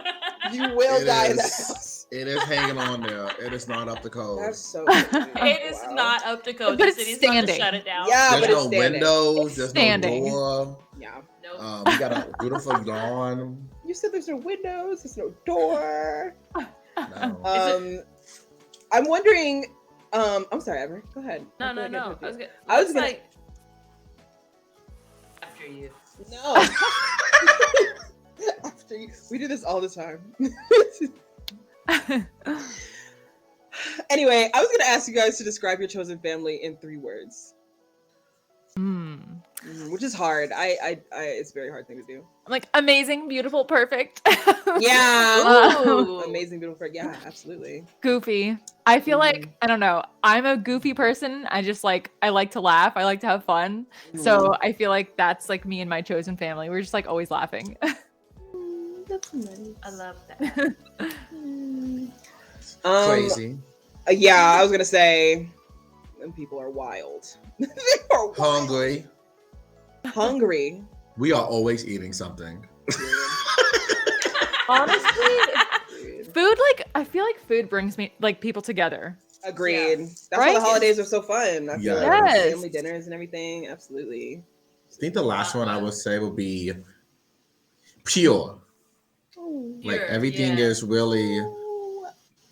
You will die in that house. It is hanging on there. It is not up to code. That's so. It is not up to code. But the it's city's standing. About to shut it down. Yeah, there's but no windows. There's standing. no door. Yeah. Nope. We got a beautiful lawn. You said there's no windows. There's no door. No. I'm wondering. I'm sorry, Ever. Go ahead. No. I was gonna. After you. No. After you. We do this all the time. Anyway, I was gonna ask you guys to describe your chosen family in 3 words. Which is hard. I it's a very hard thing to do. I'm like amazing, beautiful, perfect. Yeah. Amazing, beautiful, perfect. Yeah, absolutely. Goofy. I feel like, I don't know, I'm a goofy person. I like to laugh. I like to have fun. So I feel like that's like me and my chosen family. We're just like always laughing. That's nice. I love that. Crazy. Yeah, I was gonna say, them people are wild. They are wild. Hungry. We are always eating something. Honestly, food, like, I feel like food brings me, like, people together. Agreed. That's why the holidays are so fun. I feel like Yes. family dinners and everything. Absolutely. I think the last one I would say would be pure. Like everything is really,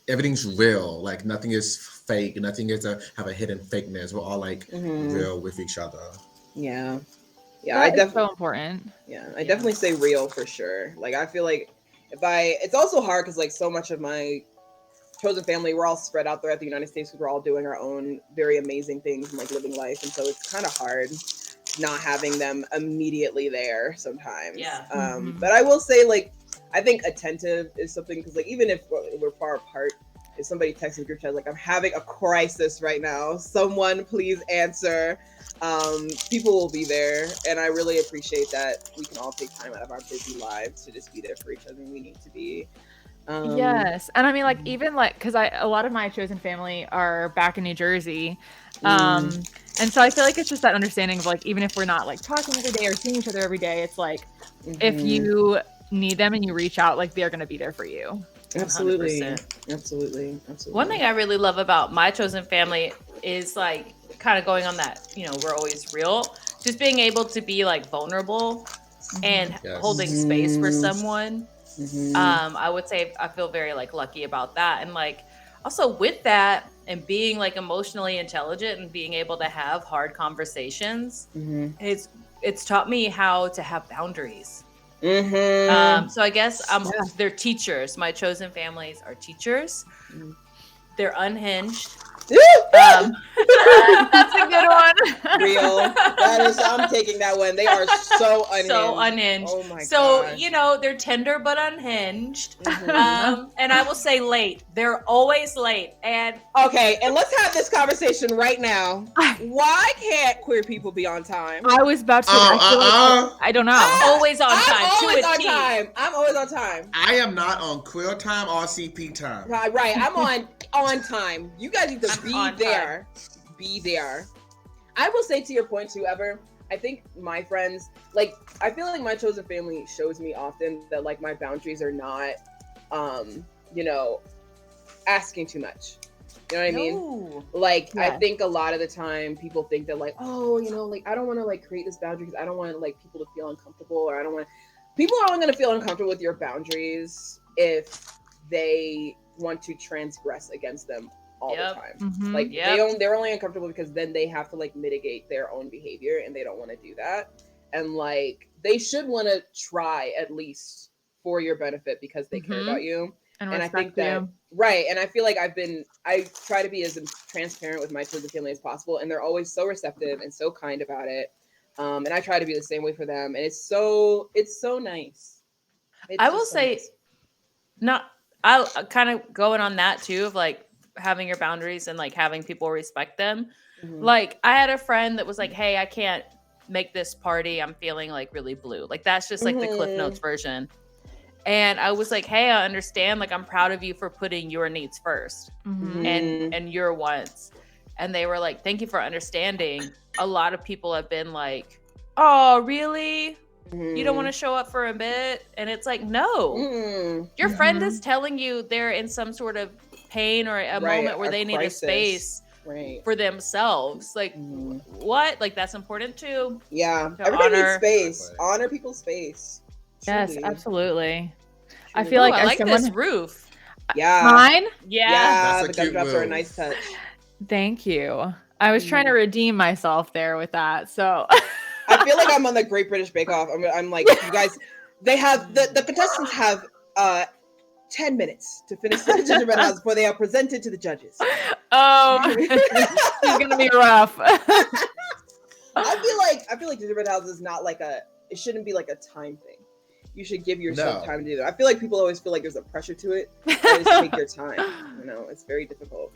everything's real. Like nothing is fake. Nothing is have a hidden fakeness. We're all like real with each other. Yeah. Yeah, I definitely so important. Yeah, I definitely say real for sure. Like I feel like it's also hard because like so much of my chosen family, we're all spread out throughout the United States because we're all doing our own very amazing things and like living life, and so it's kind of hard not having them immediately there sometimes. Yeah. But I will say, like, I think attentive is something, because like even if we're far apart, if somebody texts the group chat like, I'm having a crisis right now, someone please answer. People will be there, and I really appreciate that we can all take time out of our busy lives to just be there for each other when we need to be. Yes, and I mean, like, even like, because a lot of my chosen family are back in New Jersey, and so I feel like it's just that understanding of like, even if we're not like talking every day or seeing each other every day, it's like if you need them and you reach out, like they're gonna be there for you. Absolutely. 100%. Absolutely. One thing I really love about my chosen family is like kind of going on that, you know, we're always real, just being able to be like vulnerable and holding space for someone. I would say I feel very like lucky about that. And like also with that and being like emotionally intelligent and being able to have hard conversations, it's taught me how to have boundaries. So I guess they're teachers. My chosen families are teachers. They're unhinged. That's a good one. Real. That is, I'm taking that one. They are so unhinged. So unhinged. Oh my God. You know, they're tender but unhinged. And I will say late. They're always late. And okay, and let's have this conversation right now. Why can't queer people be on time? I was about to. I don't know. I'm always on time. I'm always on time. I'm always on time. I am not on queer time or CP time. Right. I'm on time. You guys need to be there. Be there. I will say to your point too, Ever, I think my friends, like, I feel like my chosen family shows me often that like my boundaries are not, you know, asking too much. You know what I mean? Like, I think a lot of the time people think that like, oh, you know, like I don't want to like create this boundary because I don't want like people to feel uncomfortable, or I don't want people are only going to feel uncomfortable with your boundaries if they want to transgress against them all the time. Like they're only uncomfortable because then they have to like mitigate their own behavior, and they don't want to do that. And like they should want to try at least for your benefit because they care about you. And I think that right. And I feel like I try to be as transparent with my chosen family as possible, and they're always so receptive and so kind about it. And I try to be the same way for them, and it's so nice. I will say, I'll kind of going on that too of like having your boundaries and like having people respect them. Like I had a friend that was like, hey, I can't make this party. I'm feeling like really blue. Like that's just like the Cliff Notes version. And I was like, hey, I understand. Like I'm proud of you for putting your needs first and your wants. And they were like, thank you for understanding. A lot of people have been like, oh, really? You don't want to show up for a bit? And it's like, no. Your friend is telling you they're in some sort of pain or a moment where they need a space for themselves. Like, what? Like, that's important too. Yeah. Everybody needs space. Honor people's space. Yes, absolutely. I Truly. feel like I like this roof. Yeah. Mine? Yeah. The gumdrops are a nice touch. Thank you. I was trying to redeem myself there with that. So I feel like I'm on the Great British Bake Off. I'm like, you guys, they have the contestants have 10 minutes to finish the gingerbread house before they are presented to the judges. Oh, it's gonna be rough. I feel like gingerbread house is not like it shouldn't be like a time thing. You should give yourself time to do that. I feel like people always feel like there's a pressure to it. Just take your time. You know, it's very difficult.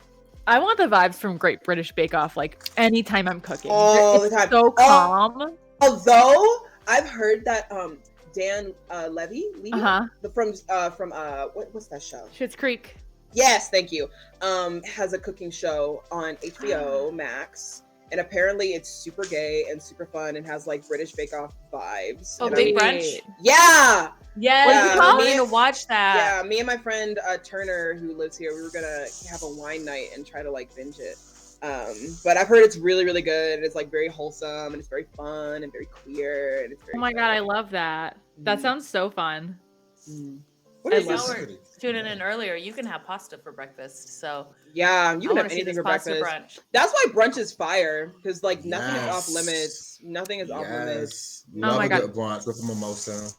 I want the vibes from Great British Bake Off, like anytime I'm cooking. All the time. So calm. Although I've heard that Dan Levy from what's that show? Schitt's Creek. Yes, thank you. Has a cooking show on HBO Max. And apparently it's super gay and super fun and has like British Bake Off vibes. Oh, Big Brunch? Yeah. Yeah. I'm going to watch that. Yeah. Me and my friend Turner, who lives here, we were going to have a wine night and try to like binge it. But I've heard it's really, really good. And it's like very wholesome and it's very fun and very queer. And it's very Oh my God, I love that. That sounds so fun. What is this? Tuning in earlier, you can have pasta for breakfast. So yeah, you can have anything for breakfast. Brunch. That's why brunch is fire, because like nothing is off limits. Nothing is off limits. Love a good brunch with a mimosa.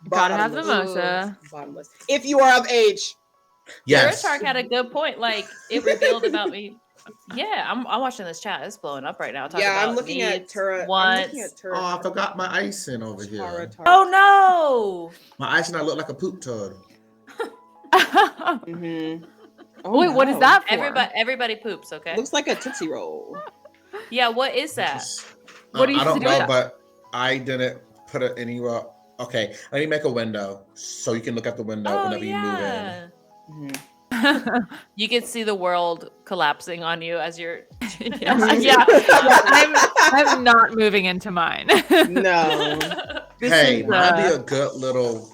Gotta have mimosa. Bottomless. If you are of age. Yes. Shark had a good point. Like it revealed about me. Yeah, I'm watching this chat. It's blowing up right now. I'm looking at Tura. Oh, I forgot my icing over here. Oh no! My icing, I look like a poop turd. Oh, Wait, what is no. that for? Everybody poops, okay? Looks like a Tootsie Roll. Yeah, what is that? What do you I used to don't do with know, that? but I didn't put it anywhere. Okay, let me make a window so you can look out the window Oh, whenever you move in. yeah. Mhm. You can see the world collapsing on you as you're. Yeah, I'm not moving into mine. No. This Hey, is, might be a good little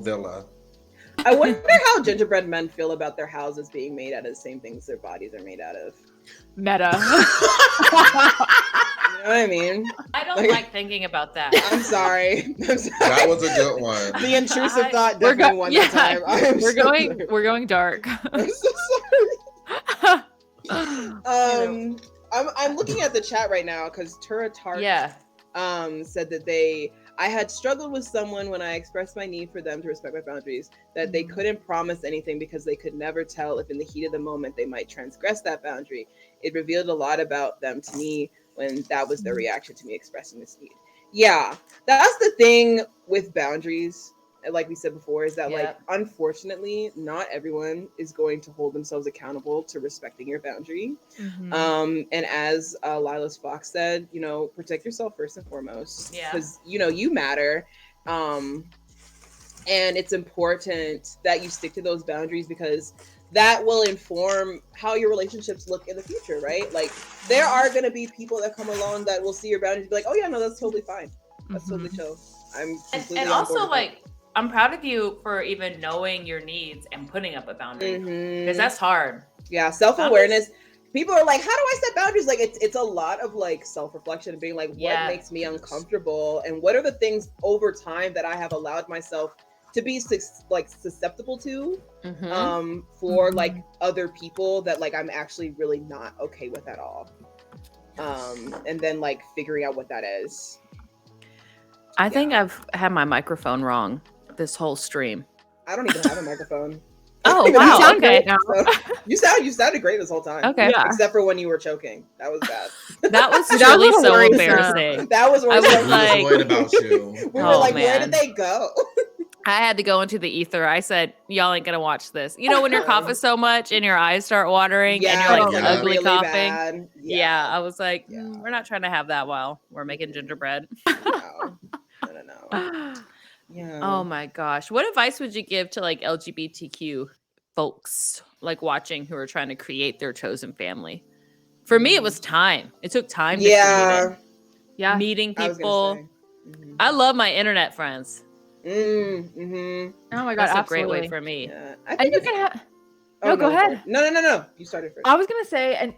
villa. I wonder how gingerbread men feel about their houses being made out of the same things their bodies are made out of. meta. You know what I mean? I don't like thinking about that. I'm sorry. I'm sorry. That was a good one. The intrusive thought definitely won that time. We're going dark. I'm so sorry. I'm looking at the chat right now because Tura Tart said that I had struggled with someone when I expressed my need for them to respect my boundaries, that they couldn't promise anything because they could never tell if in the heat of the moment they might transgress that boundary. It revealed a lot about them to me when that was their reaction to me expressing this need. Yeah, that's the thing with boundaries. Like we said before, is that like, unfortunately, not everyone is going to hold themselves accountable to respecting your boundary. And as Lila's Fox said, you know, protect yourself first and foremost, because you know you matter. And it's important that you stick to those boundaries because that will inform how your relationships look in the future, right? Like there are going to be people that come along that will see your boundaries and be like, oh yeah, no, that's totally fine. That's totally chill. I'm completely and on also board with like I'm proud of you for even knowing your needs and putting up a boundary because that's hard. Yeah, self-awareness. People are like, how do I set boundaries? Like it's a lot of like self-reflection and being like, what makes me uncomfortable and what are the things over time that I have allowed myself to be like susceptible to for like other people that like I'm actually really not okay with at all. And then like figuring out what that is. I think I've had my microphone wrong this whole stream. I don't even have a microphone. Oh wow! You sound Okay, great. So, you sounded great this whole time. Okay, except for when you were choking. That was bad. That was really so embarrassing. That was. I was like, worried about you. We were like, where did they go? I had to go into the ether. I said, y'all ain't gonna watch this. You know when you're coughing so much and your eyes start watering and you're like ugly really coughing. Bad. Yeah, I was like, we're not trying to have that while we're making gingerbread. No. Yeah. Oh my gosh. What advice would you give to like LGBTQ folks like watching who are trying to create their chosen family? For me, it was time. It took time to create it. Yeah. Meeting people. I love my internet friends. Oh my god, that's absolutely. a great way for me. Yeah. And you can have. No, go ahead. No. You started first. I was gonna say,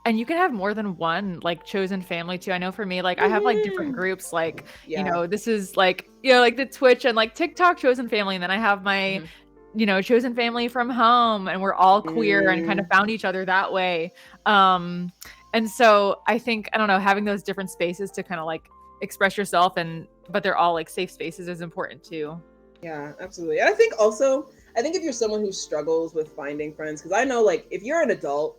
and you can have more than one like chosen family too. I know for me, like I have like different groups. Like you know, this is like like the Twitch and like TikTok chosen family, and then I have my chosen family from home, and we're all queer and kind of found each other that way. And so I think I don't know, having those different spaces to kind of like express yourself but they're all like safe spaces is important too. Yeah, absolutely. And I think if you're someone who struggles with finding friends, because I know like if you're an adult,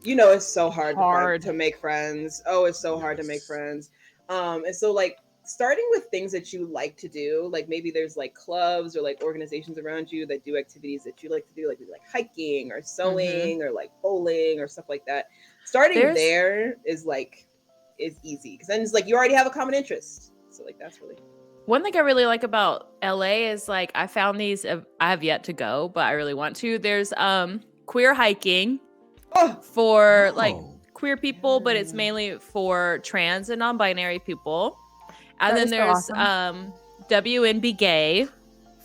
you know it's so hard to make friends. Oh, it's so hard to make friends. And so like starting with things that you like to do, like maybe there's like clubs or like organizations around you that do activities that you like to do, like maybe like hiking or sewing or like bowling or stuff like that. Starting there is easy because then it's like you already have a common interest. So like that's really one thing I really like about LA is like I found these. I have yet to go, but I really want to. There's queer hiking for like queer people, but it's mainly for trans and non-binary people. And then there's WNB Gay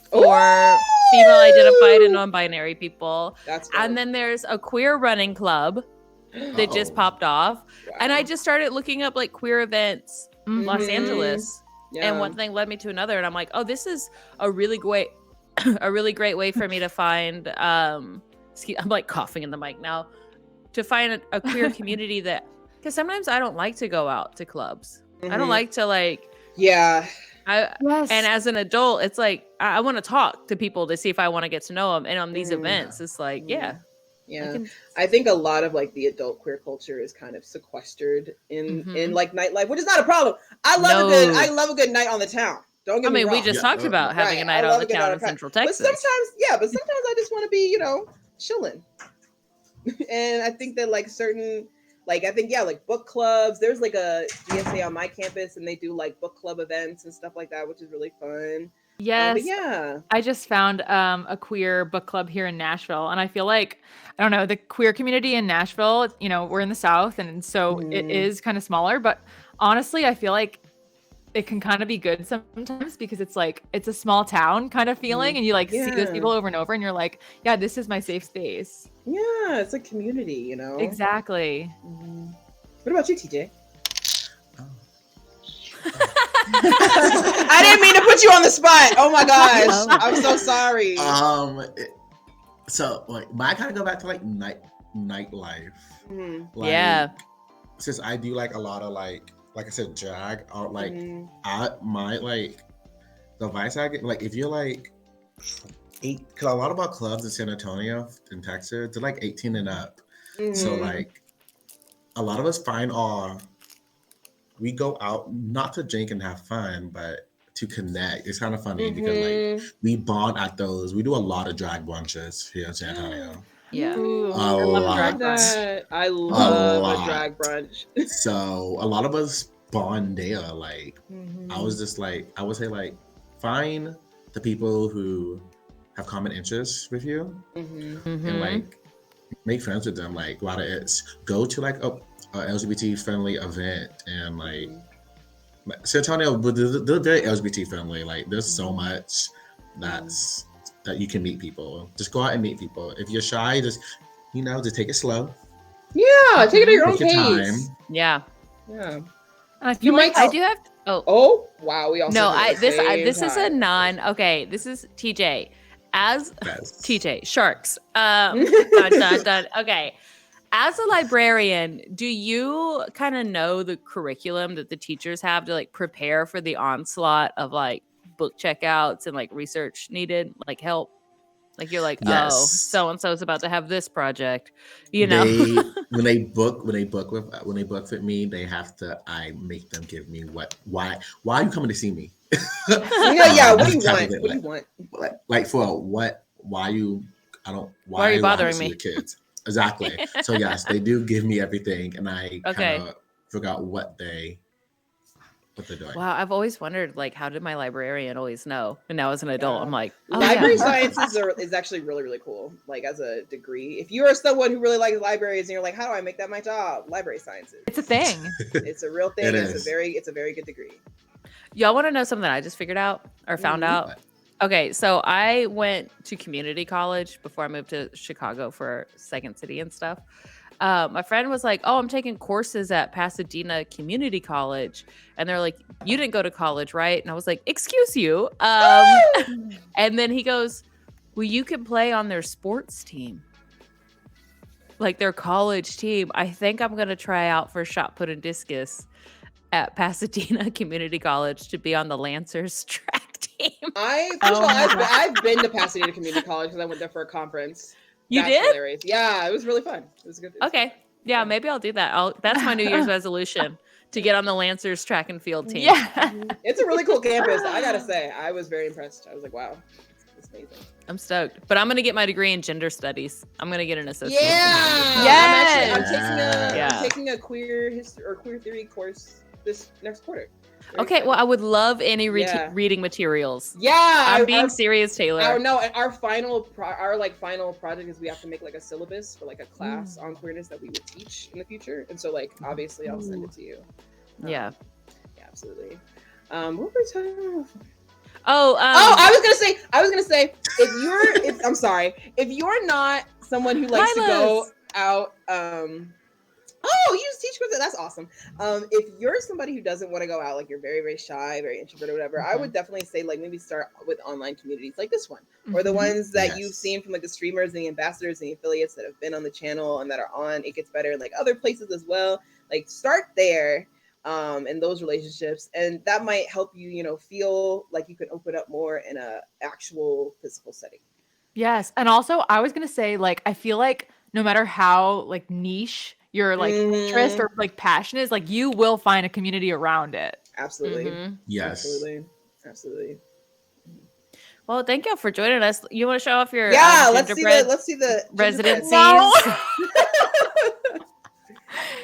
for female identified and non-binary people. That's and then there's a queer running club that just popped off. And I just started looking up like queer events in Los Angeles. Yeah. And one thing led me to another, and I'm like, oh, this is a really great way for me to find I'm like coughing in the mic now, to find a queer community that, because sometimes I don't like to go out to clubs. I don't like to like and as an adult, it's like I want to talk to people to see if I want to get to know them. And on these events, it's like, I think a lot of like the adult queer culture is kind of sequestered in like nightlife, which is not a problem. I love a good night on the town. Don't get me wrong. We just talked about having a night on the town in Central Texas. But sometimes I just want to be, chilling. And I think that like certain, like I think, yeah, like book clubs, there's like a GSA on my campus and they do like book club events and stuff like that, which is really fun. Yes. But yeah, I just found a queer book club here in Nashville, and I feel like, I don't know, the queer community in Nashville, you know, we're in the South, and so it is kind of smaller, but honestly, I feel like it can kind of be good sometimes because it's like it's a small town kind of feeling, and you like see those people over and over, and you're like, yeah, this is my safe space. Yeah, it's a community, you know. Exactly. What about you, TJ? I didn't mean to put you on the spot. Oh my gosh, I'm so sorry. So like, I kind of go back to like nightlife. Like, Yeah. Since I do like a lot of like I said, drag, or like I might like the advice I get, like if you're like because a lot of our clubs in San Antonio in Texas, they're like 18 and up. So like a lot of us we go out not to drink and have fun, but to connect. It's kind of funny because like we bond at those. We do a lot of drag brunches here in San Antonio. Yeah. Ooh, I love drag brunch. I love a drag brunch. So a lot of us bond there. Like I was just like, I would say like find the people who have common interests with you and like make friends with them. Like whether it's go to like a LGBT friendly event and like San Antonio, they're very LGBT friendly. Like there's so much that you can meet people. Just go out and meet people. If you're shy, just take it slow. Yeah, take it at your own Take your pace. time. Yeah. Yeah. You might. I do have. Oh wow, we also no. have This is a non. Okay, this is TJ. As TJ Sharks. Dun, dun, dun. Okay. As a librarian, do you kind of know the curriculum that the teachers have to like prepare for the onslaught of like book checkouts and like research needed, like help? Like you're like, oh, so and so is about to have this project, you know. When they book with me, they have to. I make them give me why are you coming to see me? Yeah. What do you want? What do you want? Like for what? Why are you bothering me? The kids. Exactly. So yes, they do give me everything, and I kind of forgot what they're doing. Wow, I've always wondered, like, how did my librarian always know? And now as an adult, I'm like, library sciences is actually really, really cool. Like as a degree, if you are someone who really likes libraries and you're like, how do I make that my job? Library sciences. It's a thing. It's a real thing. It's a very good degree. Y'all want to know something I just figured out or found out? Okay, so I went to community college before I moved to Chicago for Second City and stuff. My friend was like, oh, I'm taking courses at Pasadena Community College. And they're like, you didn't go to college, right? And I was like, excuse you. And then he goes, well, you can play on their sports team. Like their college team. I think I'm going to try out for shot put and discus at Pasadena Community College to be on the Lancers track team. I've been to Pasadena Community College because I went there for a conference. You That's did? Hilarious. Yeah, it was really fun. It was good. Okay. Yeah, maybe I'll do that. That's my New Year's resolution, to get on the Lancers track and field team. Yeah. It's a really cool campus. I gotta say, I was very impressed. I was like, wow, it's amazing. I'm stoked. But I'm going to get my degree in gender studies. I'm going to get an associate. Yeah. Yes. I'm taking a queer history or queer theory course this next quarter. Okay, well, I would love any reading materials. Yeah, I'm being serious, Taylor. Our final project is we have to make like a syllabus for like a class on queerness that we would teach in the future, and so like obviously I'll send it to you. Yeah, absolutely. What were we talking about? I was gonna say if you're not someone who likes to go out, oh, you just teach crypto. That's awesome. If you're somebody who doesn't want to go out, like you're very, very shy, very introverted, or whatever, I would definitely say like maybe start with online communities like this one, or the ones that you've seen from like the streamers and the ambassadors and the affiliates that have been on the channel and that are on It Gets Better, and like other places as well. Like start there, in those relationships, and that might help you, feel like you can open up more in a actual physical setting. Yes, and also I was gonna say, like, I feel like no matter how like niche your like interest or like passion is, like you will find a community around it. Absolutely. Yes. Absolutely. Well, Well, thank you for joining us. You want to show off your let's see the residencies? No.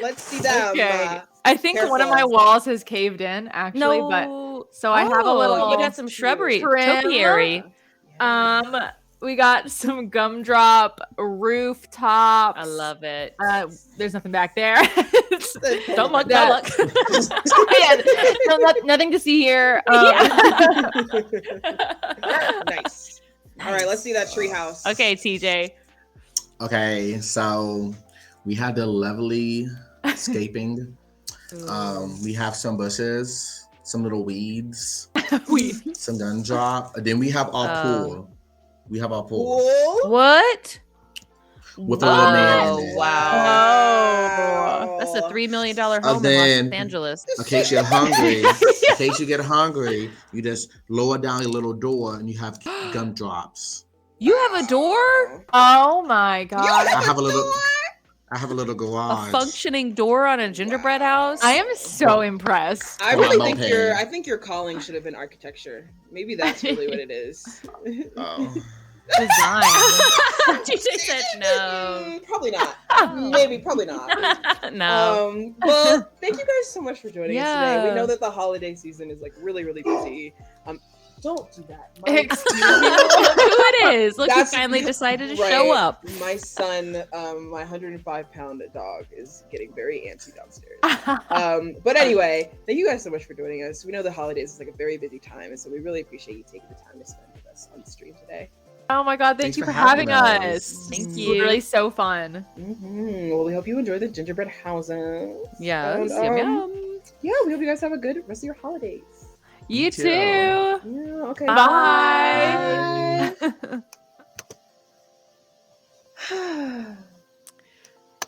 Let's see them. Okay. I think one of my careful. walls has caved in, actually, but so I have a little. You got some shrubbery, trim. topiary. We got some gumdrop rooftops. I love it. There's nothing back there. Don't look. Don't look. Nothing to see here. Nice. All right, let's see that treehouse. Okay, TJ. Okay, so we had the lovely scaping. We have some bushes, some little weeds, some gumdrop. And then we have our pool. We have our pool. What? With a little man in it. Wow. That's a $3 million home in Los Angeles. In case you're hungry, in case you get hungry, you just lower down your little door and you have gumdrops. You have a door? Oh my god! I have a little garage. A functioning door on a gingerbread house? I am so impressed. I really think your calling should have been architecture. Maybe that's really what it is. Design. TJ said no. Probably not. Maybe, probably not. No. Well, thank you guys so much for joining us today. We Yeah. know that the holiday season is like really, really busy. Don't do that. Excuse me. Look who it is. Look, he That's finally decided to right. show up. My son, my 105-pound dog, is getting very antsy downstairs. But anyway, thank you guys so much for joining us. We know the holidays is like a very busy time, and so we really appreciate you taking the time to spend with us on the stream today. Oh my god, thank Thanks you for for having having us. us. Thank It's you. literally so fun. Well, we hope you enjoy the gingerbread houses. Yes, And, yum yum. Yeah, we hope you guys have a good rest of your holidays. You too. Yeah, okay. Bye.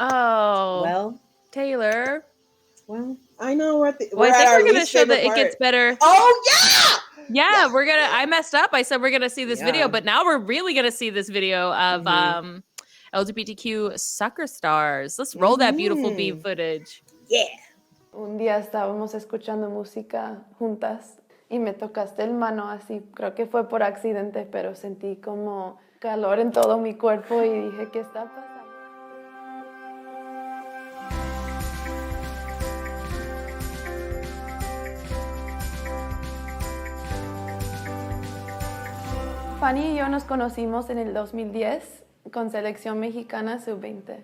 Oh. Well, Taylor. Well, I know we're at the. Well, I think we're gonna show that it gets better. Oh yeah. Yeah, we're gonna. I messed up. I said we're gonna see this video, Yeah. but now we're really gonna see this video of LGBTQ soccer stars. Let's roll that beautiful beat footage. Yeah. Un día estábamos escuchando música juntas y me tocaste el mano así. Creo que fue por accidente, pero sentí como calor en todo mi cuerpo y dije, ¿qué está pasando? Fanny y yo nos conocimos en el 2010 con Selección Mexicana Sub-20.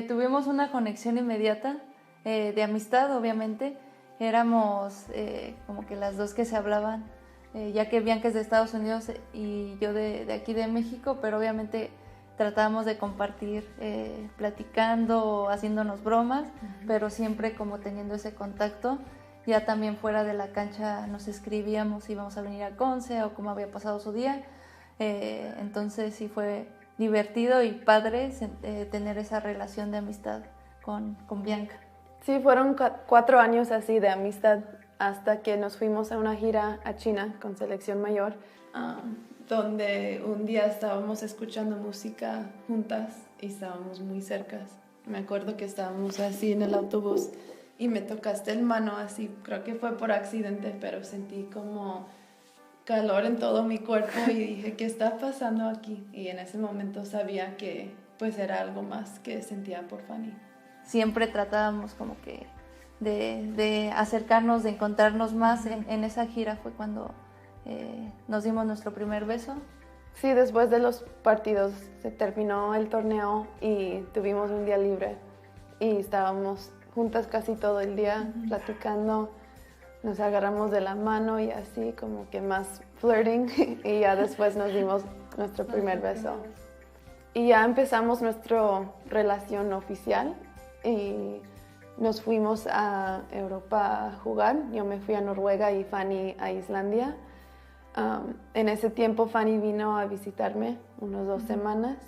Tuvimos una conexión inmediata de amistad, obviamente. Éramos como que las dos que se hablaban, ya que Bianca es de Estados Unidos y yo de aquí de México, pero obviamente tratábamos de compartir platicando, haciéndonos bromas, pero siempre como teniendo ese contacto. Ya también fuera de la cancha nos escribíamos si íbamos a venir a Conce o cómo había pasado su día. Entonces sí fue divertido y padre tener esa relación de amistad con Bianca. Sí, fueron 4 años así de amistad hasta que nos fuimos a una gira a China con Selección Mayor, donde un día estábamos escuchando música juntas y estábamos muy cercas. Me acuerdo que estábamos así en el autobús y me tocaste el mano así, creo que fue por accidente, pero sentí como calor en todo mi cuerpo y dije, ¿qué está pasando aquí? Y en ese momento sabía que pues era algo más que sentía por Fanny. Siempre tratábamos como que de acercarnos, de encontrarnos más. En esa gira fue cuando nos dimos nuestro primer beso. Sí, después de los partidos se terminó el torneo y tuvimos un día libre y estábamos juntas casi todo el día platicando, nos agarramos de la mano y así como que más flirting y ya después nos dimos nuestro primer beso. Y ya empezamos nuestra relación oficial y nos fuimos a Europa a jugar. Yo me fui a Noruega y Fanny a Islandia. En ese tiempo Fanny vino a visitarme unas 2 semanas.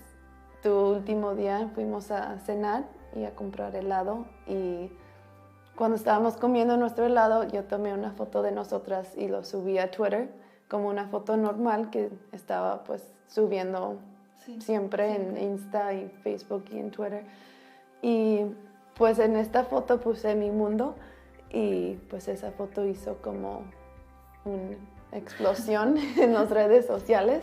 Tu último día fuimos a cenar y a comprar helado y cuando estábamos comiendo nuestro helado yo tomé una foto de nosotras y lo subí a Twitter como una foto normal que estaba pues subiendo siempre en Insta y Facebook y en Twitter. Y pues en esta foto puse mi mundo y pues esa foto hizo como un explosión en las redes sociales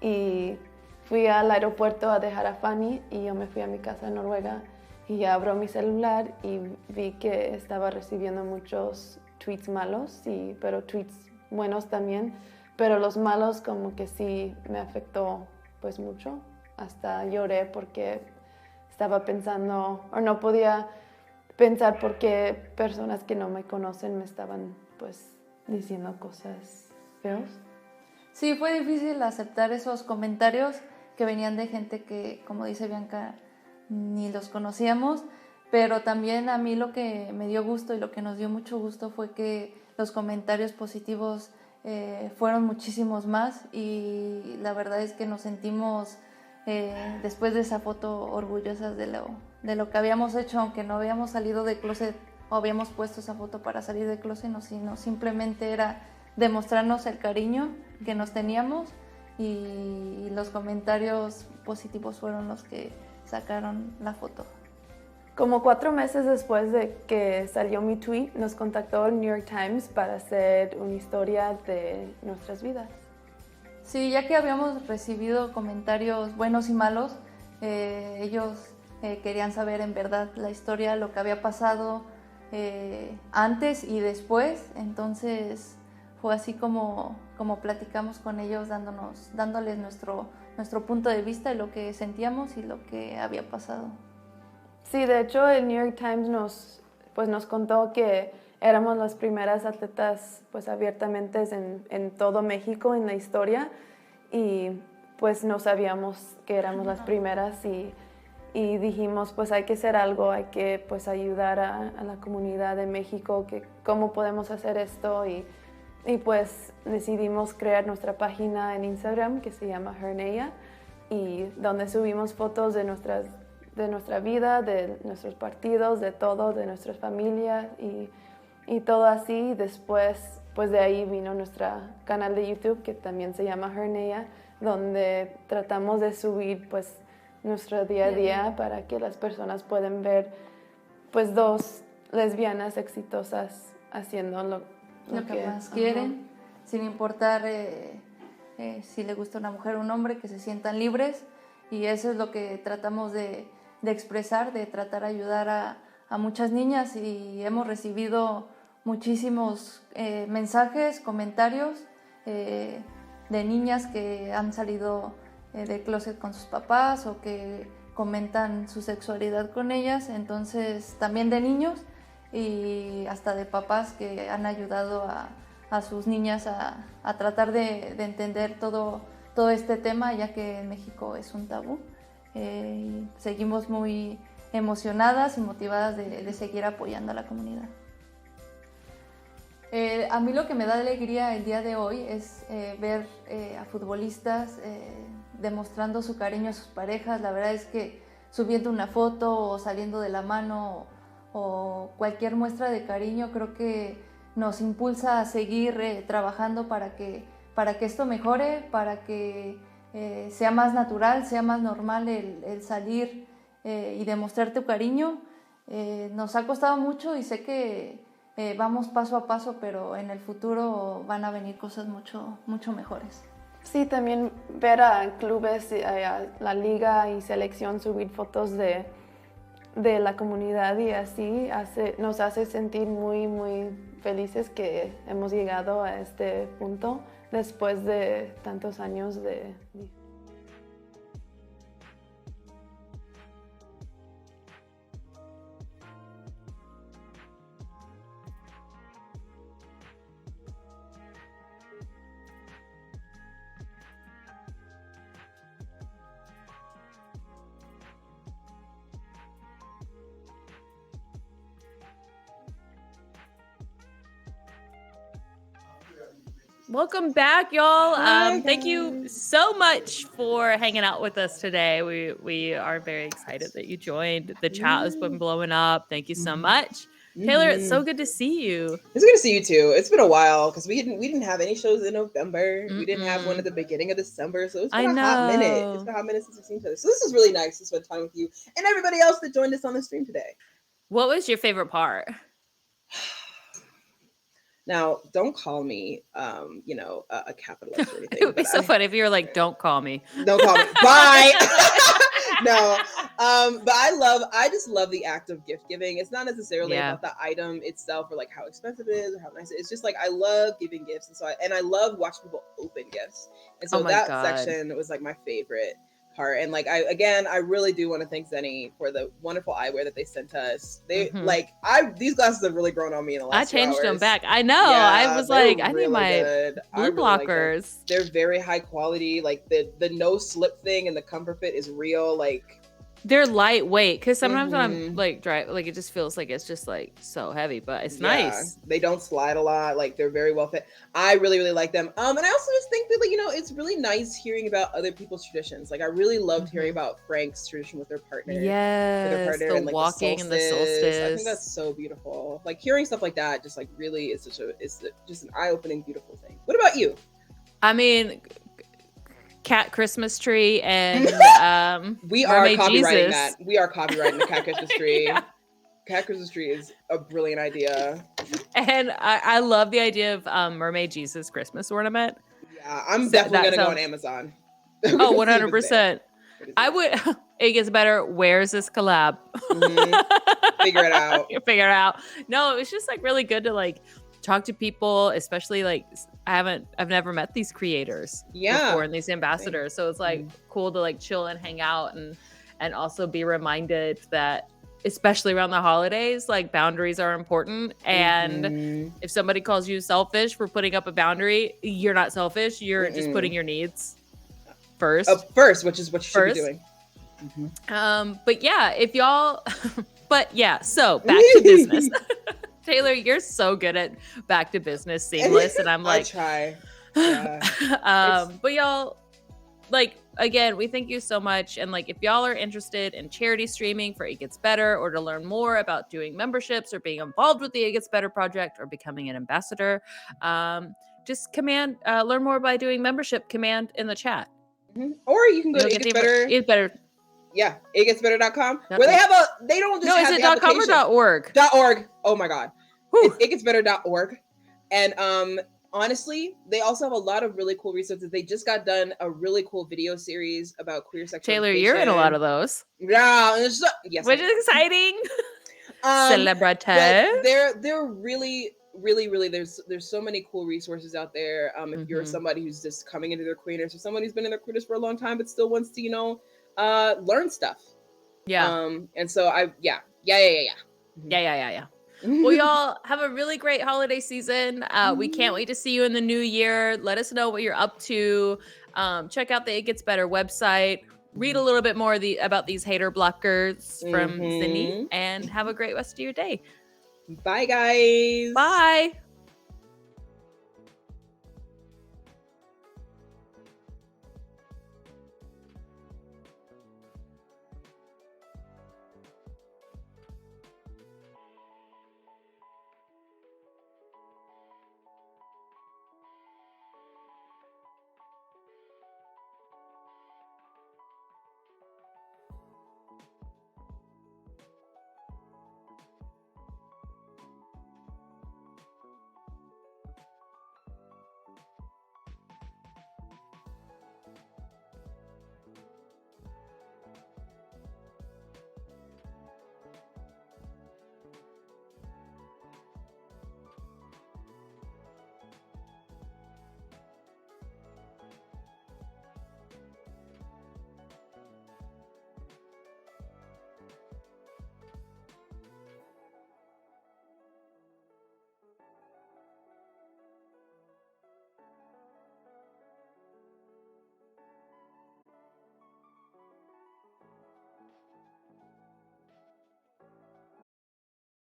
y fui al aeropuerto a dejar a Fanny y yo me fui a mi casa en Noruega y ya abro mi celular y vi que estaba recibiendo muchos tweets malos, pero tweets buenos también, pero los malos como que sí me afectó pues mucho, hasta lloré porque estaba pensando o no podía pensar por qué personas que no me conocen me estaban pues diciendo cosas feas. Sí, fue difícil aceptar esos comentarios que venían de gente que, como dice Bianca, ni los conocíamos, pero también a mí lo que me dio gusto y lo que nos dio mucho gusto fue que los comentarios positivos fueron muchísimos más y la verdad es que nos sentimos después de esa foto orgullosas de lo que habíamos hecho, aunque no habíamos salido de closet o habíamos puesto esa foto para salir de closet, no, sino simplemente era demostrarnos el cariño que nos teníamos y los comentarios positivos fueron los que sacaron la foto. Como 4 meses después de que salió mi tweet, nos contactó el New York Times para hacer una historia de nuestras vidas. Sí, ya que habíamos recibido comentarios buenos y malos, ellos querían saber en verdad la historia, lo que había pasado antes y después, entonces fue así como platicamos con ellos dándoles nuestro punto de vista y lo que sentíamos y lo que había pasado. Sí, de hecho el New York Times nos contó que éramos las primeras atletas pues abiertamente en todo México en la historia y pues no sabíamos que éramos las primeras y dijimos pues hay que hacer algo, hay que pues ayudar a la comunidad de México, que cómo podemos hacer esto y pues decidimos crear nuestra página en Instagram que se llama Herneia y donde subimos fotos de nuestra vida, de nuestros partidos, de todo, de nuestras familias y todo así. Después, pues de ahí vino nuestro canal de YouTube que también se llama Herneia, donde tratamos de subir pues nuestro día a día para que las personas puedan ver pues 2 lesbianas exitosas haciendo lo que más quieren, sin importar si le gusta una mujer o un hombre, que se sientan libres y eso es lo que tratamos de expresar, de tratar de ayudar a muchas niñas y hemos recibido muchísimos mensajes, comentarios de niñas que han salido del closet con sus papás o que comentan su sexualidad con ellas, entonces también de niños y hasta de papás que han ayudado a sus niñas a tratar de entender todo este tema, ya que en México es un tabú. Seguimos muy emocionadas y motivadas de seguir apoyando a la comunidad. A mí lo que me da alegría el día de hoy es ver a futbolistas demostrando su cariño a sus parejas. La verdad es que subiendo una foto o saliendo de la mano o cualquier muestra de cariño creo que nos impulsa a seguir trabajando para que esto mejore, para que sea más natural, sea más normal el salir y demostrar tu cariño. Nos ha costado mucho y sé que vamos paso a paso, pero en el futuro van a venir cosas mucho, mucho mejores. Sí, también ver a clubes, a la liga y selección subir fotos de la comunidad y así nos hace sentir muy, muy felices que hemos llegado a este punto después de tantos años de... Welcome back, y'all. Thank you so much for hanging out with us today. We are very excited that you joined. The chat has been blowing up. Thank you so much. Taylor, it's so good to see you. It's good to see you too. It's been a while because we didn't have any shows in November. We didn't have one at the beginning of December, so it's been a hot minute. It's been a hot minute since we've seen each other. So this is really nice to spend time with you and everybody else that joined us on the stream today. What was your favorite part? Now, don't call me, a capitalist or anything. It would be so funny if you were like, "Don't call me." Don't call me. Bye. No. But I just love the act of gift giving. It's not necessarily Yeah. about the item itself or like how expensive it is or how nice it is. It's just like I love giving gifts, and I love watching people open gifts. And so Oh my that God. section was like my favorite part. And like I really do want to thank Zenni for the wonderful eyewear that they sent us. They these glasses have really grown on me in the I last 2 changed them hours. back. I know. Yeah, I was they're like, I need really my good. I blue really like them. blockers. They're very high quality. Like the no slip thing and the comfort fit is real. Like They're lightweight because sometimes when I'm like driving, like it just feels like it's just like so heavy, but it's nice. They don't slide a lot. Like they're very well fit. I really, really like them. And I also just think that it's really nice hearing about other people's traditions. Like I really loved hearing about Frank's tradition with their partner. Yes, the and like walking and the I solstice. think that's so beautiful. Like hearing stuff like that just like really is just an eye-opening, beautiful thing. What about you? I mean, cat Christmas tree and we are Mermaid copywriting Jesus. that. We are copywriting the cat Christmas tree. Cat Christmas tree is a brilliant idea. And I love the idea of Mermaid Jesus Christmas ornament. Yeah, I'm definitely gonna go on Amazon. Oh, 100%. I would. It gets better. Where's this collab? Figure it out. Figure it out. No, it's just like really good to like talk to people, especially like I've never met these creators before and these ambassadors. So it's like cool to like chill and hang out and also be reminded that especially around the holidays, like boundaries are important. And if somebody calls you selfish for putting up a boundary, you're not selfish. You're just putting your needs first. Which is what you should be doing. But yeah, if y'all, so back to business. Taylor, you're so good at back to business seamless. And I'm like, I try. Yeah. But y'all, like, again, we thank you so much. And like, if y'all are interested in charity streaming for It Gets Better, or to learn more about doing memberships or being involved with the It Gets Better project or becoming an ambassador, just learn more by doing membership command in the chat. Or you can go to It Gets Better. It's better. Yeah, itgetsbetter.com. Where they don't just have is it the .com or .org? .org. Oh my God. It's itgetsbetter.org. And honestly, they also have a lot of really cool resources. They just got done a really cool video series about queer sexual Taylor, education. you're in a lot of those. Yeah. Yes. Which is exciting. Celebrate. They're really, really, really, there's so many cool resources out there. If you're somebody who's just coming into their queerness, or somebody who's been in their queerness for a long time but still wants to, learn stuff. Yeah. And so yeah. Well, y'all have a really great holiday season. We can't wait to see you in the new year. Let us know what you're up to. Check out the It Gets Better website. Read a little bit more about these hater blockers from Zenni, and have a great rest of your day. Bye, guys. Bye.